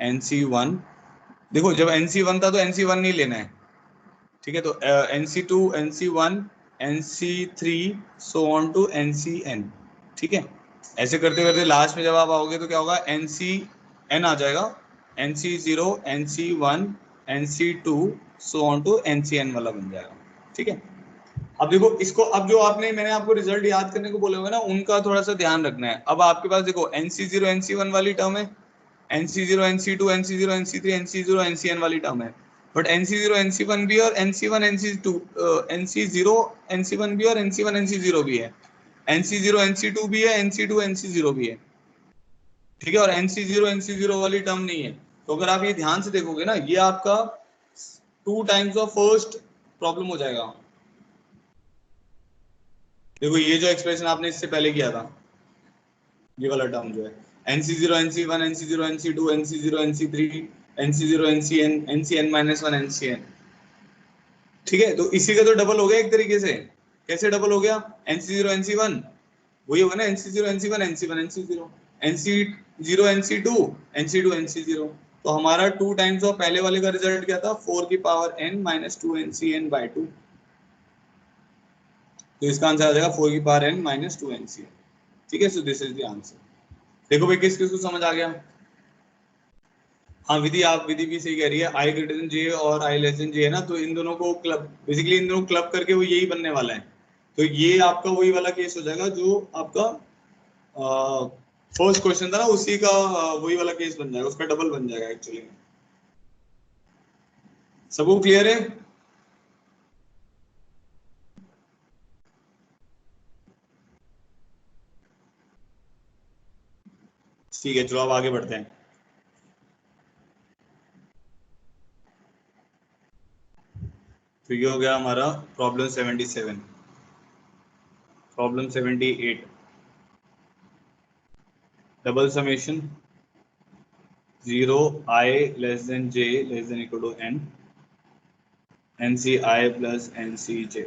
nc1। देखो जब nc1 था तो nc1 नहीं लेना है, ठीक है, तो nc2 nc1 nc3 so on to ncn। ठीक है, ऐसे करते करते लास्ट में जब आप आओगे तो क्या होगा, ncn आ जाएगा, nc0 nc1 nc2 so on to ncn वाला बन जाएगा। ठीक है, अब देखो इसको, अब जो आपने, मैंने आपको रिजल्ट याद करने को बोले होंगे ना, उनका थोड़ा सा ध्यान रखना है। अब आपके पास देखो nc0 nc1 वाली टर्म है, nc0 nc2 nc0 nc3 nc0 ncn वाली टर्म है, बट nc0 nc1 भी और nc1 nc2 nc0 nc1 भी और nc1 nc0 भी है, nc0 nc2 भी है, nc2 nc0 भी है। ठीक है, और nc0 nc0 वाली टर्म नहीं है। तो अगर आप ये ध्यान से देखोगे ना, ये आपका 2 टाइम्स ऑफ फर्स्ट प्रॉब्लम हो जाएगा। देखो ये जो एक्सप्रेशन आपने इससे पहले किया था, ये वाला टर्म जो है nc0 nc1 nc0 nc2 nc0 nc3 nc0 ncn ncn-1 ncn। ठीक है, तो इसी का तो डबल हो गया एक तरीके से। कैसे डबल हो गया, nc0 nc1 वही होगा ना, nc0 nc1 nc1 nc0 nc0 nc2 nc2 nc0। तो हमारा 2 टाइम्स ऑफ पहले वाले का रिजल्ट क्या था, 4 की पावर n माइनस 2 ncn/2। तो इसका आंसर आ जाएगा 4 की पावर n माइनस 2 ncn। ठीक है, सो दिस इज द आंसर। देखो भाई किस किस को समझ आ गया। हाँ विधि, आप विधि भी सही कह रही है, आई ग्रेटर देन जे और आई लेस देन जे है ना, तो इन दोनों को क्लब, बेसिकली इन दोनों क्लब करके वो यही बनने वाला है। तो ये आपका वही वाला केस हो जाएगा जो आपका फर्स्ट क्वेश्चन था ना, उसी का वही वाला केस बन जाएगा, उसका डबल बन जाएगा एक्चुअली। सबको क्लियर है। ठीक है, चलो अब आगे बढ़ते हैं। तो ये हो गया हमारा problem 77। Problem 78, double summation 0 i less than j less than equal to n nci plus ncj।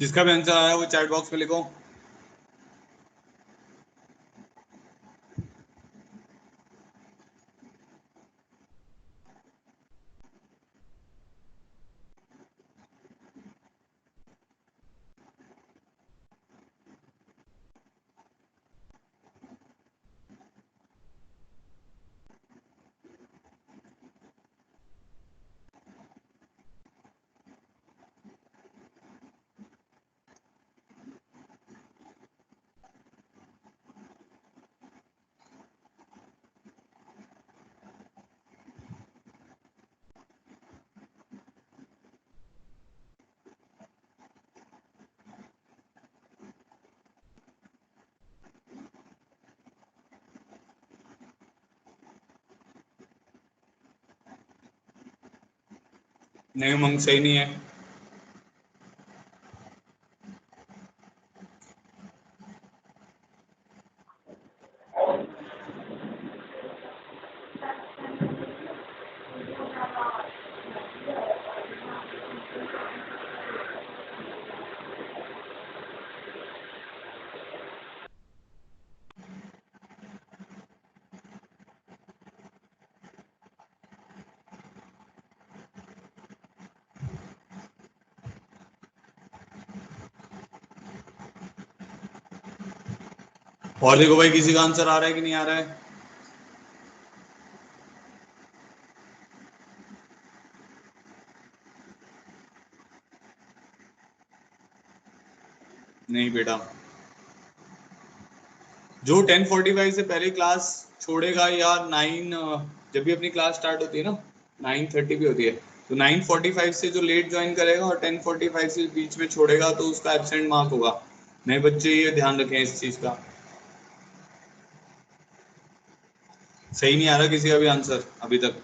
जिसका भी आंसर आया वो चैट बॉक्स में लिखो। नहीं उमंग, सही नहीं है। और देखो भाई किसी का आंसर आ रहा है कि नहीं आ रहा है? नहीं बेटा, जो 10:45 से पहले क्लास छोड़ेगा या 9, जब भी अपनी क्लास स्टार्ट होती है ना 9:30 भी होती है, तो 9:45 से जो लेट ज्वाइन करेगा और 10:45 से बीच में छोड़ेगा तो उसका एब्सेंट मार्क होगा। नए बच्चे ये ध्यान रखें इस चीज का। सही नहीं आ रहा किसी का भी आंसर अभी तक।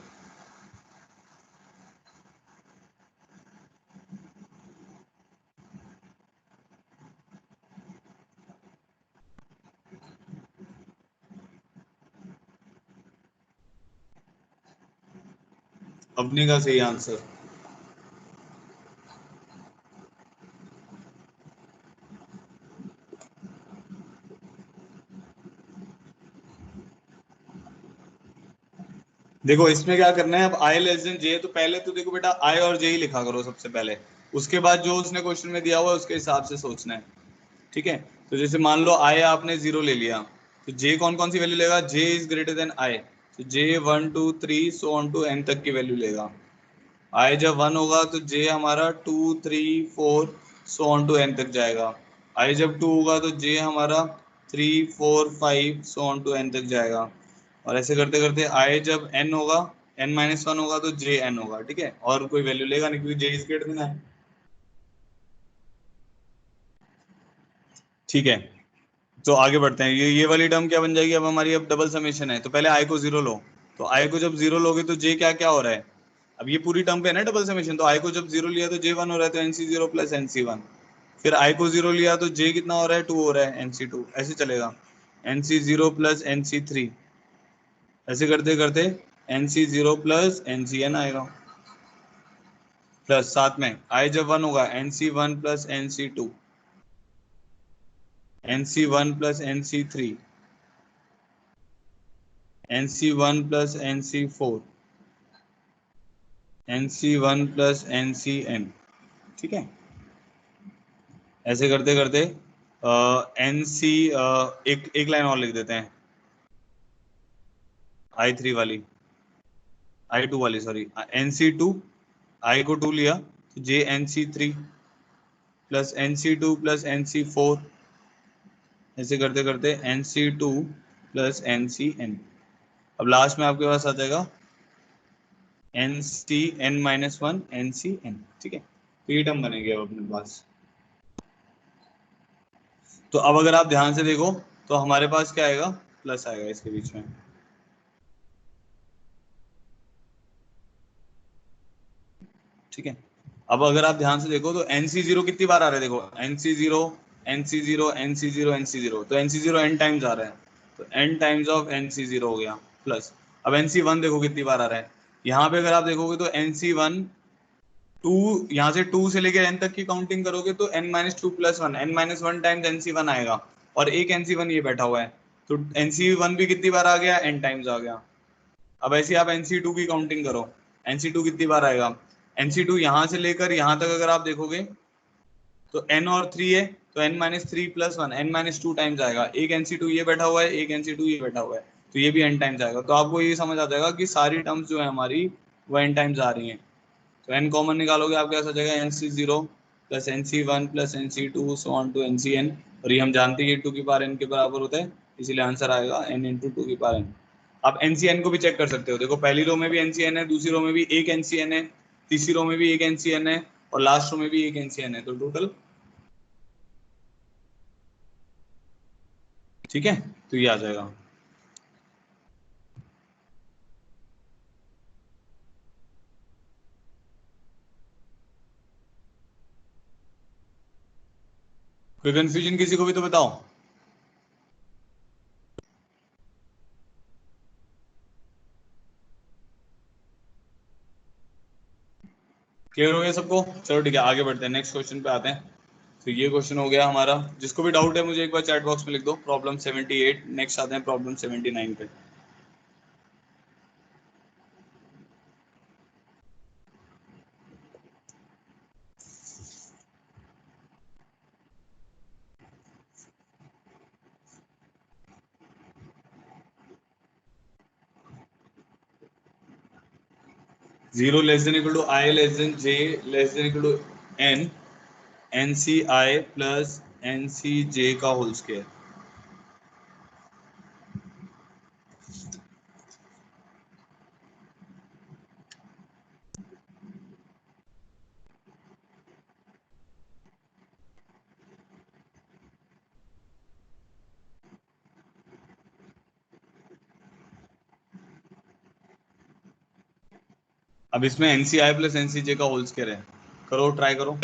अपने का सही आंसर। देखो इसमें क्या करना है, अब आई लेस देन जे, तो पहले तो देखो बेटा आई और जे ही लिखा करो सबसे पहले, उसके बाद जो उसने क्वेश्चन में दिया हुआ है उसके हिसाब से सोचना है। ठीक है, तो जैसे मान लो आई आपने 0 ले लिया, तो जे कौन कौन सी वैल्यू लेगा, जे इज ग्रेटर देन आई, तो जे 1 2 3 सो ऑन टू एन तक की वैल्यू लेगा। आई जब 1 होगा तो जे हमारा 2 3 4 सो ऑन टू एन तक जाएगा। आई जब 2 होगा तो जे हमारा 3 4 5 सो ऑन टू एन तक जाएगा। और ऐसे करते करते आई जब एन होगा, n-1 होगा तो जे एन होगा। ठीक है, और कोई वैल्यू लेगा नहीं क्योंकि जे इज ग्रेटर देन आई। ठीक है, तो आगे बढ़ते हैं। ये वाली टर्म क्या बन जाएगी अब हमारी, अब डबल समेशन है तो पहले आई को 0 लो। तो आई को जब 0 लोगे तो जे क्या क्या हो रहा है, अब ये पूरी टर्म पे है ना डबल समेशन, तो आई को जब 0 लिया तो जे 1 हो रहा है तो nc 0 प्लस nc 1। फिर आई को 0 लिया तो जे कितना हो रहा है 2 हो रहा है nc 2, ऐसे चलेगा। nc 0 प्लस nc 3, ऐसे करते करते nc 0 प्लस nc n आएगा। प्लस साथ में आई जब 1 होगा nc 1 plus nc 2, nc 1 plus nc 3, nc 1 plus nc 4, nc 1 plus nc n। ठीक है, ऐसे करते करते एन सी, एक एक लाइन और लिख देते हैं, I3 वाली, I2 वाली सॉरी, nc 2, आई को 2 लिया तो जे nc 3 plus nc 2 plus nc 4, ऐसे करते करते nc 2 प्लस nc n। अब लास्ट में आपके पास आ जाएगा nc n-1 nc n। ठीक है, तो ये टर्म बनेगी अब अपने पास। तो अब अगर आप ध्यान से देखो तो हमारे पास क्या आएगा, प्लस आएगा इसके बीच में। ठीक है, अब अगर आप ध्यान से देखो तो nc 0 कितनी बार आ रहा है, देखो nc 0 nc 0 nc 0 nc 0, तो nc 0 n टाइम्स आ रहा है, तो n टाइम्स ऑफ nc 0 हो गया प्लस। अब nc 1 देखो कितनी बार आ रहा है, यहाँ पे अगर आप देखोगे तो nc 1 टू, यहाँ से 2 से लेकर n तक की काउंटिंग करोगे तो n minus two plus one, n minus one times nc1 आएगा, और एक nc1 ये बैठा हुआ है, तो nc1 भी कितनी बार आ गया, n टाइम्स आ गया। अब ऐसे आप nc2 की काउंटिंग करो, nc2 कितनी बार आएगा, nc2 यहाँ से लेकर यहाँ तक अगर आप देखोगे तो n और 3 है, तो n minus three plus one, n minus two times आएगा, एक nc2 ये बैठा हुआ है, एक nc2 ये बैठा हुआ है, तो ये भी n टाइम्स आएगा। तो आपको ये समझ आ जाएगा कि सारी टर्म्स जो है हमारी वो n टाइम्स आ रही हैं। तो n कॉमन निकालोगे आपके पास आ जाएगा nc0 plus nc1 plus nc2 so on to ncn, और ये हम जानते हैं कि 2 की पावर n के बराबर होता है, इसीलिए आंसर आएगा n इंटू टू की पावर n। आप ncn को भी चेक कर सकते हो, देखो पहली रो में भी ncn है, दूसरी रो में भी एक ncn है, तीसरी रो में भी एक ncn है, और लास्ट रो में भी एक ncn है, तो टोटल, ठीक है, तो ये आ जाएगा। कोई कंफ्यूजन किसी को भी तो बताओ। क्लियर हो गया सबको? चलो ठीक है, आगे बढ़ते हैं, नेक्स्ट क्वेश्चन पे आते हैं। तो ये क्वेश्चन हो गया हमारा, जिसको भी डाउट है मुझे एक बार चैट बॉक्स में लिख दो, प्रॉब्लम 78। नेक्स्ट आते हैं प्रॉब्लम 79 पे। Zero less than equal to i less than J less than equal to n, n c i plus n c j का होल स्क्वायर। अब इसमें n c i plus n c j का whole square है, करो try करो।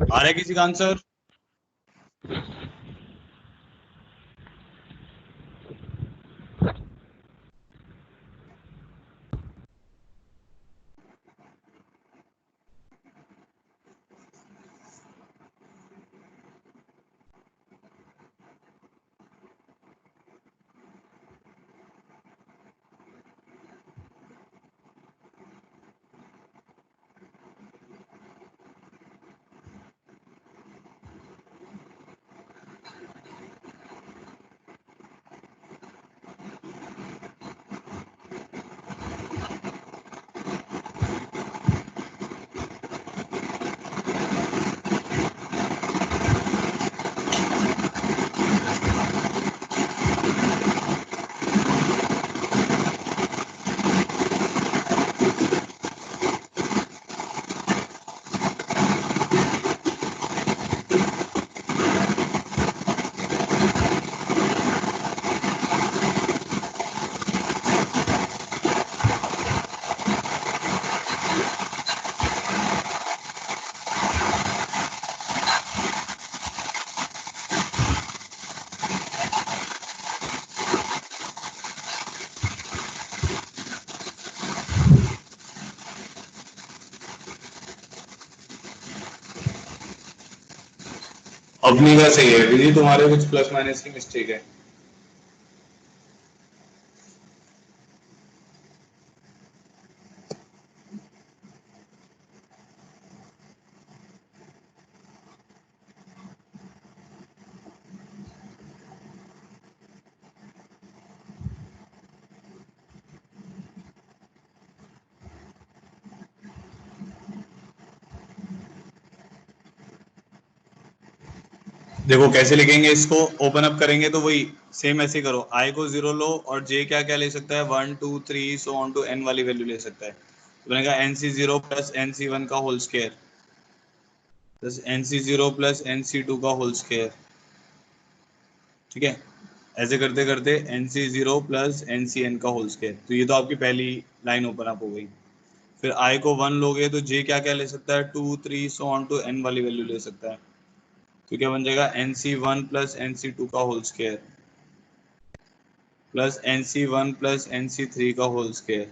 आ रहा है किसी का आंसर? अपनी का सही है जी, तुम्हारे कुछ प्लस माइनस की मिस्टेक है। देखो कैसे लिखेंगे इसको, ओपन अप करेंगे तो वही सेम ऐसे करो, आई को 0 लो और जे क्या क्या ले सकता है 1 2 3 सो ऑन टू एन वाली वैल्यू ले सकता है। तो बनेगा NC0 प्लस NC1 का whole square plus NC0 plus NC2 का होल स्क्वायर। ठीक है, ऐसे करते करते NC0 प्लस NCN का होल स्क्वायर। तो ये तो आपकी पहली लाइन ओपन अप हो गई। फिर आई को 1 लोगे तो जे क्या क्या ले सकता है 2 3 सो ऑन टू एन वाली वैल्यू ले सकता है। तो क्या बन जाएगा NC1 प्लस NC2 का whole square plus NC1 plus NC3 का whole square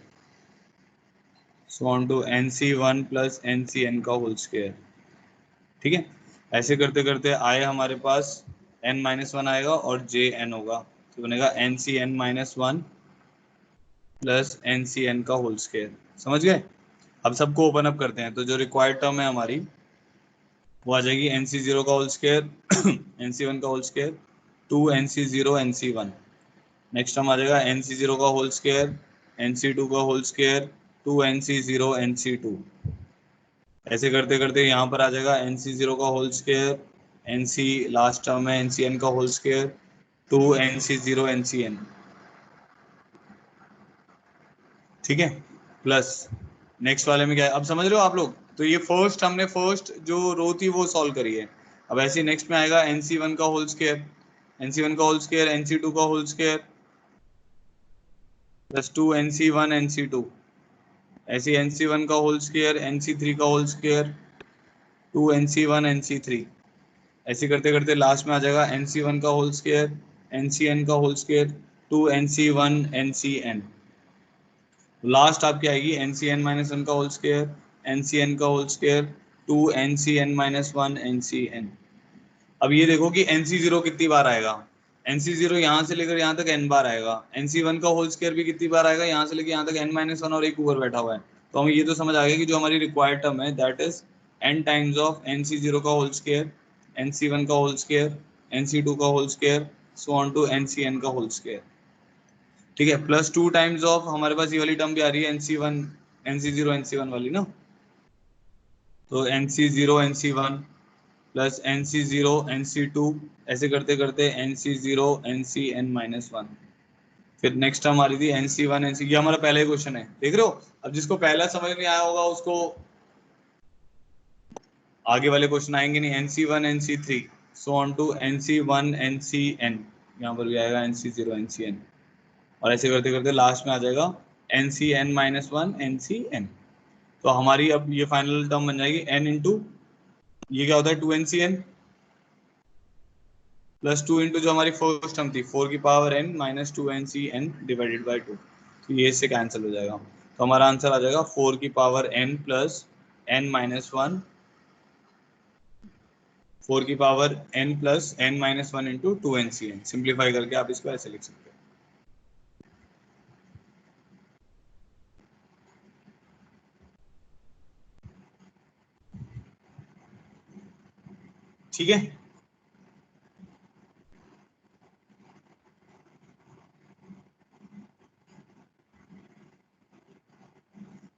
so on to NC1 plus NCN का होल स्क्वायर। ठीक है, ऐसे करते करते आए हमारे पास n-1 आएगा और JN होगा। तो बनेगा NCN-1 प्लस NCN का होल स्क्वायर। समझ गए? अब सबको ओपन अप करते हैं तो जो रिक्वायर्ड टर्म है हमारी वो आ जाएगी NC0 का होल स्क्वायर NC1 का whole square 2 NC0 NC1। Next term आ जाएगा NC0 का होल स्क्वायर NC2 का होल स्क्वायर 2 NC0 NC2। ऐसे करते करते यहाँ पर आ जाएगा NC0 का whole square NC last term है NCN का होल स्क्वायर 2 NC0 NCN। ठीक है, प्लस नेक्स्ट वाले में क्या है अब समझ रहे हो आप लोग? तो ये फर्स्ट हमने फर्स्ट जो रो थी वो सॉल्व करी है। अब ऐसे नेक्स्ट में आएगा NC1 का होल स्क्वायर NC1 का होल स्क्वायर NC2 का whole square plus 2 NC1 NC2। ऐसे NC1 का होल स्क्वायर NC3 का होल स्क्वायर 2 NC1 NC3। ऐसे करते करते लास्ट में आ जाएगा NC1 का होल स्क्वायर NCN का whole square 2 NC1 NCN। Last आपकी आएगी NCN-1 का होल स्क्वायर NCN का होल स्क्वायर 2 NCN-1 NCN। अब ये देखो कि NC0 कितनी बार आएगा। NC0 यहाँ से लेकर यहाँ तक n बार आएगा। NC1 का होल स्क्वायर भी कितनी बार आएगा, यहाँ से लेकर यहाँ तक n-1 और एक ऊपर बैठा हुआ है। तो हमें ये तो समझ आ गया कि जो हमारी रिक्वायर्ड टर्म है that is n times of NC0 का होल स्क्वायर NC1 का होल स्क्वायर NC2 का whole square so on to NCN का होल स्क्वायर। ठीक है, प्लस 2 टाइम्स ऑफ हमारे पास ये वाली टर्म भी आ रही है NC1 NC0 NC1 वाली ना। तो NC0 NC1 plus NC0 NC2 ऐसे करते करते NC0 NCN-1। फिर नेक्स्ट टर्म आ रही थी NC1 NC, ये हमारा पहला ही क्वेश्चन है देख रहे हो। अब जिसको पहला समझ नहीं आया होगा उसको आगे वाले क्वेश्चन आएंगे नहीं। NC1 NC3 so on to NC1 NCN, यहाँ पर भी आएगा NC0 NCN और ऐसे करते करते लास्ट में आ जाएगा NCN-1 NCN। तो हमारी अब ये फाइनल टर्म बन जाएगी n इंटू ये क्या होता है 2NCN प्लस 2 इंटू जो हमारी फर्स्ट टर्म थी 4 की power n minus 2NCN divided by 2। तो ये इससे कैंसिल हो जाएगा। तो हमारा आंसर आ जाएगा 4 की पावर n प्लस n-1 4 की power n plus n-1 into 2NCN। Simplify करके आप इसको ऐसे लिख सकते हो। ठीक है,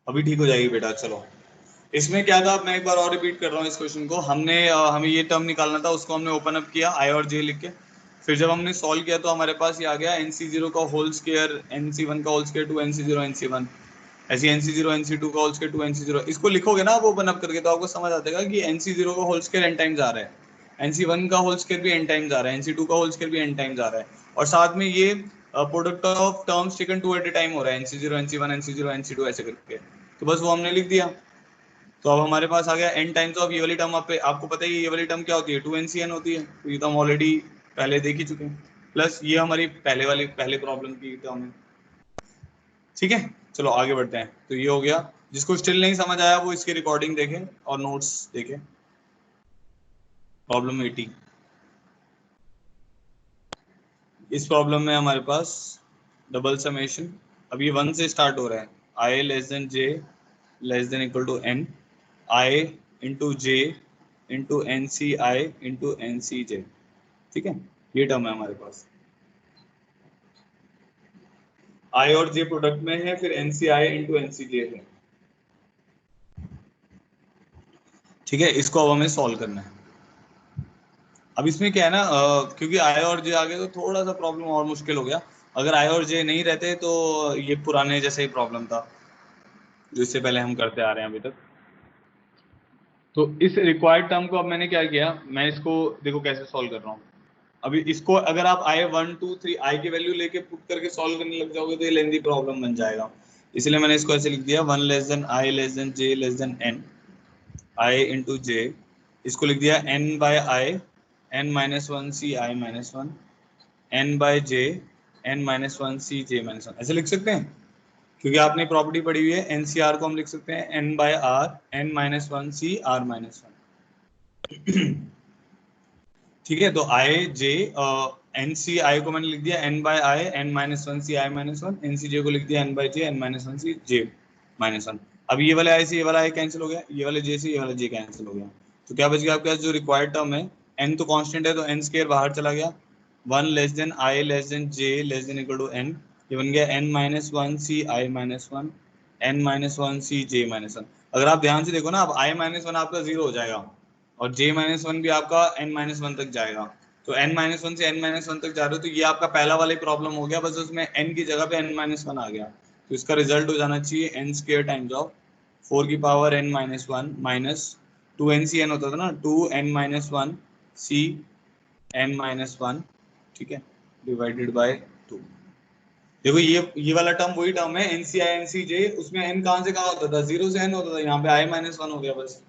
अभी ठीक हो जाएगी बेटा। चलो इसमें क्या था, मैं एक बार और रिपीट कर रहा हूँ इस क्वेश्चन को। हमें ये टर्म निकालना था, उसको हमने ओपन अप किया आई और जे लिख के। फिर जब हमने सॉल्व किया तो हमारे पास ये आ गया NC0 का होल स्क्वायर NC1 का होल स्क्वायर 2 NC0 NC1 ऐसी NC0 NC2 का होल स्क्वायर 2 NC0। इसको लिखोगे ना आप ओपन अप करके तो आपको समझ आ जाएगा कि NC0 का होल स्क्वायर n टाइम्स आ रहा है, NC1 का होल स्क्वायर भी n टाइम्स आ रहा है, NC2 का होल स्क्वायर भी n टाइम्स आ रहा है और साथ में ये product of terms taken 2 at a time हो रहा है NC0 NC1 NC0 NC2 ऐसे करके। तो बस वो हमने लिख दिया। तो अब हमारे पास आ गया n टाइम्स ऑफ ये वाली टर्म। आपको पता है ये वाली टर्म क्या होती है 2NCN होती है। तो ये तो हम ऑलरेडी पहले देख ही चुके हैं। प्लस ये हमारी पहले प्रॉब्लम की टर्म है। ठीक है, चलो आगे बढ़ते हैं। तो ये हो गया। जिसको स्टिल नहीं समझ आया वो इसकी रिकॉर्डिंग देखें और नोट्स देखें। प्रॉब्लम 80। इस प्रॉब्लम में हमारे पास डबल समेशन, अब ये 1 से स्टार्ट हो रहा है, i less than J less than equal to n, i into j into n c i into n c j, ठीक है, ये टर्म है हमारे पास। आई और जे प्रोडक्ट में है, फिर N c i into n c जे है, ठीक है, इसको अब हमें सॉल्व करना है। अब इसमें क्या है ना, क्योंकि आई और जे आ गए तो थोड़ा सा प्रॉब्लम और मुश्किल हो गया। अगर आई और जे नहीं रहते तो ये पुराने जैसे ही प्रॉब्लम था जो इससे पहले हम करते आ रहे हैं अभी तक। तो इस रिक्वायर्ड टर्म को अब मैंने क्या किया, मैं इसको देखो कैसे सॉल्व कर रहा हूँ। अभी इसको अगर आप आई 1 2 3 आई की वैल्यू लेके पुट करके सॉल्व करने लग जाओगे तो ये लेंदी प्रॉब्लम बन जाएगा, इसलिए मैंने इसको ऐसे लिख दिया 1 less than i less than J less than n, i into j, इसको लिख दिया n by i n minus one c i minus one, n by j n minus one c j minus one, ऐसे लिख सकते हैं क्योंकि आपने property पढ़ी हुई है, एनसीआर को हम लिख सकते हैं n by R n minus one C R minus one, ठीक है। तो आई जे एन सी आई को मैंने लिख दिया n by i n minus one c i minus one, n c जे को लिख दिया n by j n minus one c j minus one. अब ये वाले आई से ये वाला आई कैंसिल हो गया, ये वाले जे से ये वाला जे कैंसिल हो गया, तो क्या बच गया आपके पास जो रिक्वायर्ड टर्म है, n तो कांस्टेंट है तो n स्क्वायर बाहर चला गया, 1 less than i less than J less than equal to n, ये बन गया n minus one c i minus one n minus one c j minus one. अगर आप ध्यान से देखो ना, अब आई माइनस वन आपका जीरो हो जाएगा और j माइनस वन भी आपका n माइनस वन तक जाएगा, तो n माइनस वन से n माइनस वन तक जा रहे हो, तो ये आपका पहला वाला ही प्रॉब्लम हो गया, बस उसमें n की जगह पे n माइनस वन आ गया, तो इसका रिजल्ट हो जाना चाहिए n स्क्वायर टाइम्स ऑफ 4 की power n minus one minus 2n सी n होता था ना, 2n माइनस वन सी n माइनस वन, ठीक है, डिवाइडेड बाय 2। देखो ये वाला टर्म वही टर्म है n c i n c जे, उसमें n कहाँ से कहाँ होता था, जीरो से n होता था, यहाँ पे i माइनस वन हो गया बस।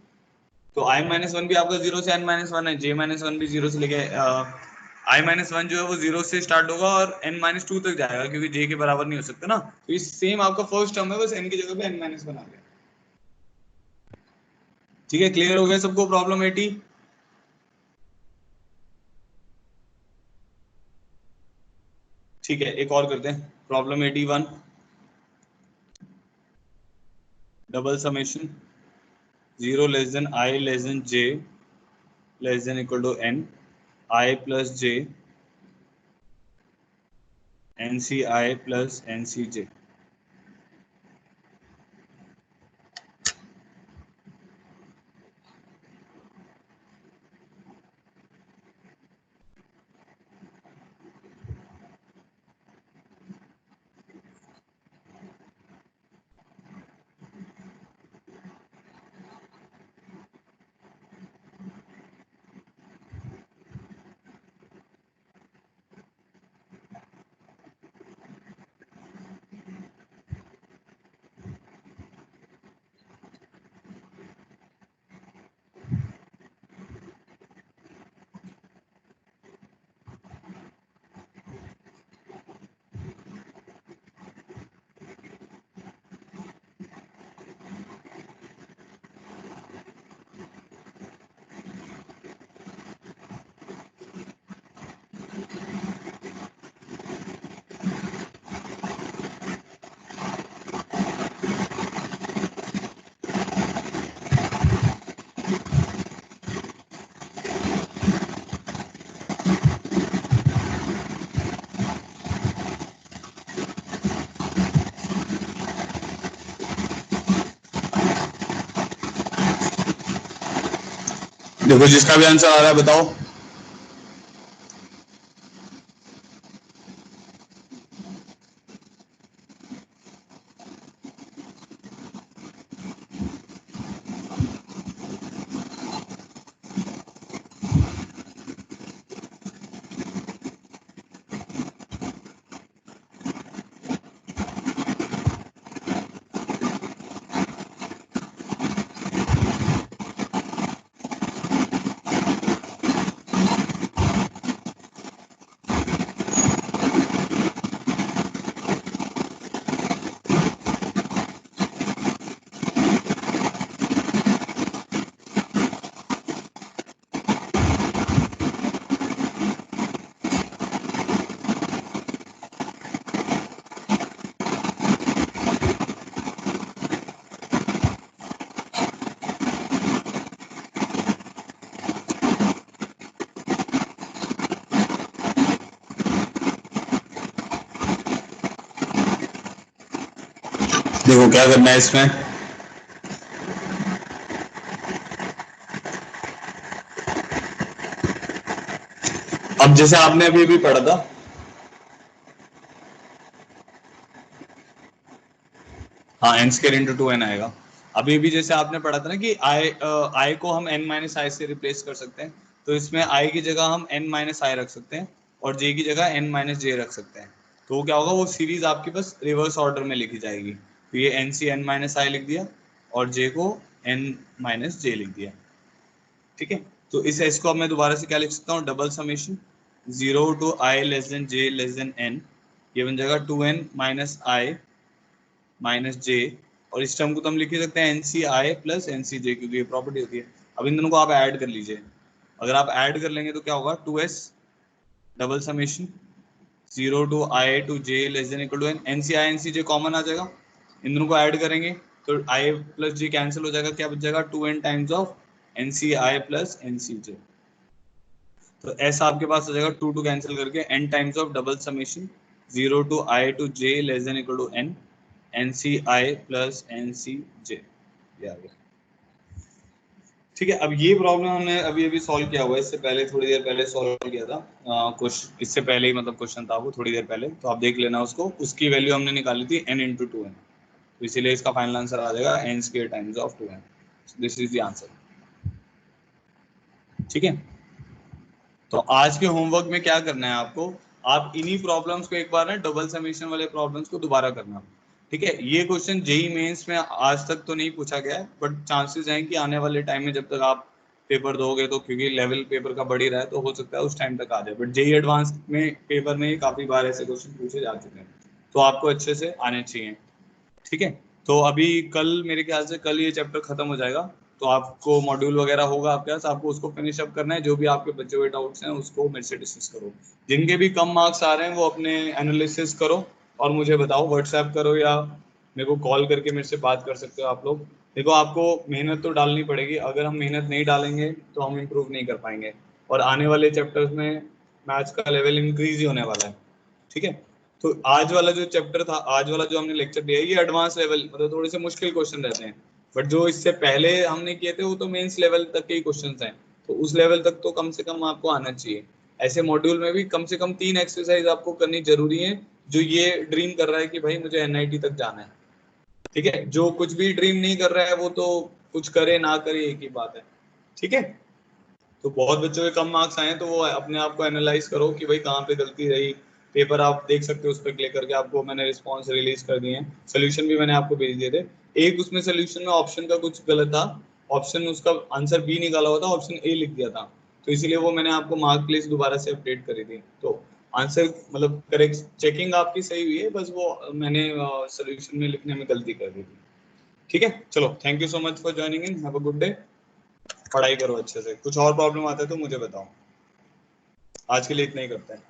तो आई माइनस वन भी आपका जीरो से एन माइनस वन है, जे माइनस वन भी जीरो से लेके आई माइनस वन जो है वो जीरो से स्टार्ट होगा और एन माइनस टू तक जाएगा क्योंकि जे के बराबर नहीं हो सकता ना, तो इस सेम आपका फर्स्ट टर्म है, बस एन की जगह पे एन माइनस वन आ गया, ठीक है। क्लियर हो गया सबको प्रॉब्लम 80? ठीक है, एक और करते हैं problem 81, double summation 0 less than i less than J less than equal to n, i plus j n c i plus n c j. देखो जिसका भी आंसर आ रहा है बताओ। देखो क्या करना है इसमें, अब जैसे आपने अभी अभी पढ़ा था, हाँ एन स्क्वायर इंटू 2n आएगा। अभी भी जैसे आपने पढ़ा था ना कि आई को हम n माइनस आई से रिप्लेस कर सकते हैं, तो इसमें आई की जगह हम n माइनस आई रख सकते हैं और j की जगह n माइनस जे रख सकते हैं। तो वो क्या होगा, वो सीरीज आपकी बस रिवर्स ऑर्डर में लिखी जाएगी। तो ये n सी n माइनस आई लिख दिया और j को n माइनस जे लिख दिया। ठीक है, तो इस s को अब मैं दोबारा से क्या लिख सकता हूँ, double summation 0 to i less than j less than n, ये बन जाएगा 2n माइनस आई माइनस जे, और इस टर्म को तो हम लिख ही सकते हैं N c i plus n c जे, क्योंकि ये प्रॉपर्टी होती है। अब इन दोनों को आप ऐड कर लीजिए, अगर आप ऐड कर लेंगे तो क्या होगा, 2s double summation 0 to i to j less than equal to n, n c i n c j common आ जाएगा, इन दोनों को ऐड करेंगे तो आई प्लस जे कैंसिल हो जाएगा, क्या बच जाएगा 2n times of n c i plus n c j. तो एस आपके पास आ जाएगा 2 टू कैंसिल करके n times of double summation 0 to i to j less than equal to n n c i plus n c j, ये आ गया। ठीक है, अब ये प्रॉब्लम हमने अभी अभी सॉल्व किया हुआ है, इससे पहले थोड़ी देर पहले सॉल्व किया था कुछ इससे पहले ही, मतलब क्वेश्चन था वो थोड़ी देर पहले, तो आप देख लेना उसको, उसकी वैल्यू हमने निकाली थी n इंटू 2n, तो इसीलिए इसका फाइनल आंसर आ जाएगा n square times of 2n, this is the answer. ठीक है, तो आज के होमवर्क में क्या करना है आपको, आप इन्हीं प्रॉब्लम्स को एक बार ना डबल समेशन वाले प्रॉब्लम्स को दोबारा करना। ठीक है, ये क्वेश्चन जेई मेंस में आज तक तो नहीं पूछा गया है, बट चांसेस हैं कि आने वाले टाइम में जब तक आप पेपर दोगे, तो क्योंकि लेवल पेपर का बढ़ ही रहा है, तो हो सकता है उस टाइम तक आ जाए, बट जेई एडवांस में पेपर में काफी बार ऐसे क्वेश्चन पूछे जा चुके हैं, तो आपको अच्छे से आने चाहिए। ठीक है, तो अभी कल मेरे ख्याल से कल ये चैप्टर खत्म हो जाएगा, तो आपको मॉड्यूल वगैरह होगा आपके पास, आपको उसको फिनिश अप करना है, जो भी आपके बचे हुए डाउट्स हैं उसको मेरे से डिस्कस करो, जिनके भी कम मार्क्स आ रहे हैं वो अपने एनालिसिस करो और मुझे बताओ, व्हाट्सएप करो या मेरे को कॉल करके मेरे से बात कर सकते हो आप लोग। देखो आपको मेहनत तो डालनी पड़ेगी, अगर हम मेहनत नहीं डालेंगे तो हम इम्प्रूव नहीं कर पाएंगे, और आने वाले चैप्टर्स में मैथ्स का लेवल इंक्रीज ही होने वाला है। ठीक है, तो आज वाला जो चैप्टर था, आज वाला जो हमने लेक्चर दिया, ये एडवांस लेवल, मतलब थोड़े से मुश्किल क्वेश्चन रहते हैं, बट जो इससे पहले हमने किए थे वो तो मेंस लेवल तक के ही क्वेश्चंस हैं, तो उस लेवल तक तो कम से कम आपको आना चाहिए। ऐसे मॉड्यूल में भी कम से कम 3 एक्सरसाइज आपको करनी जरूरी है, जो ये ड्रीम कर रहा है कि भाई मुझे एनआईटी तक जाना है। ठीक है, जो कुछ भी ड्रीम नहीं कर रहा है वो तो कुछ करे ना करे एक ही बात है। ठीक है, तो बहुत बच्चों के कम मार्क्स आए तो वो अपने आप को एनालाइज करो कि भाई कहाँ पे गलती रही, पेपर आप देख सकते हो, उस पर क्लिक करके आपको मैंने रिस्पॉन्स रिलीज कर दिए हैं, सोल्यूशन भी मैंने आपको भेज दिए थे। एक उसमें सोल्यूशन में ऑप्शन का कुछ गलत था, ऑप्शन उसका आंसर बी निकाला हुआ था, ऑप्शन ए लिख दिया था, तो इसीलिए वो मैंने आपको मार्क लिस्ट दोबारा से अपडेट करी थी, तो आंसर मतलब करेक्ट चेकिंग आपकी सही हुई है, बस वो मैंने सोल्यूशन में लिखने में गलती कर दी थी। ठीक है, चलो thank you so much for joining in, have a good day, पढ़ाई करो अच्छे से, कुछ और प्रॉब्लम आता है तो मुझे बताओ, आज के लिए इतना ही करते हैं।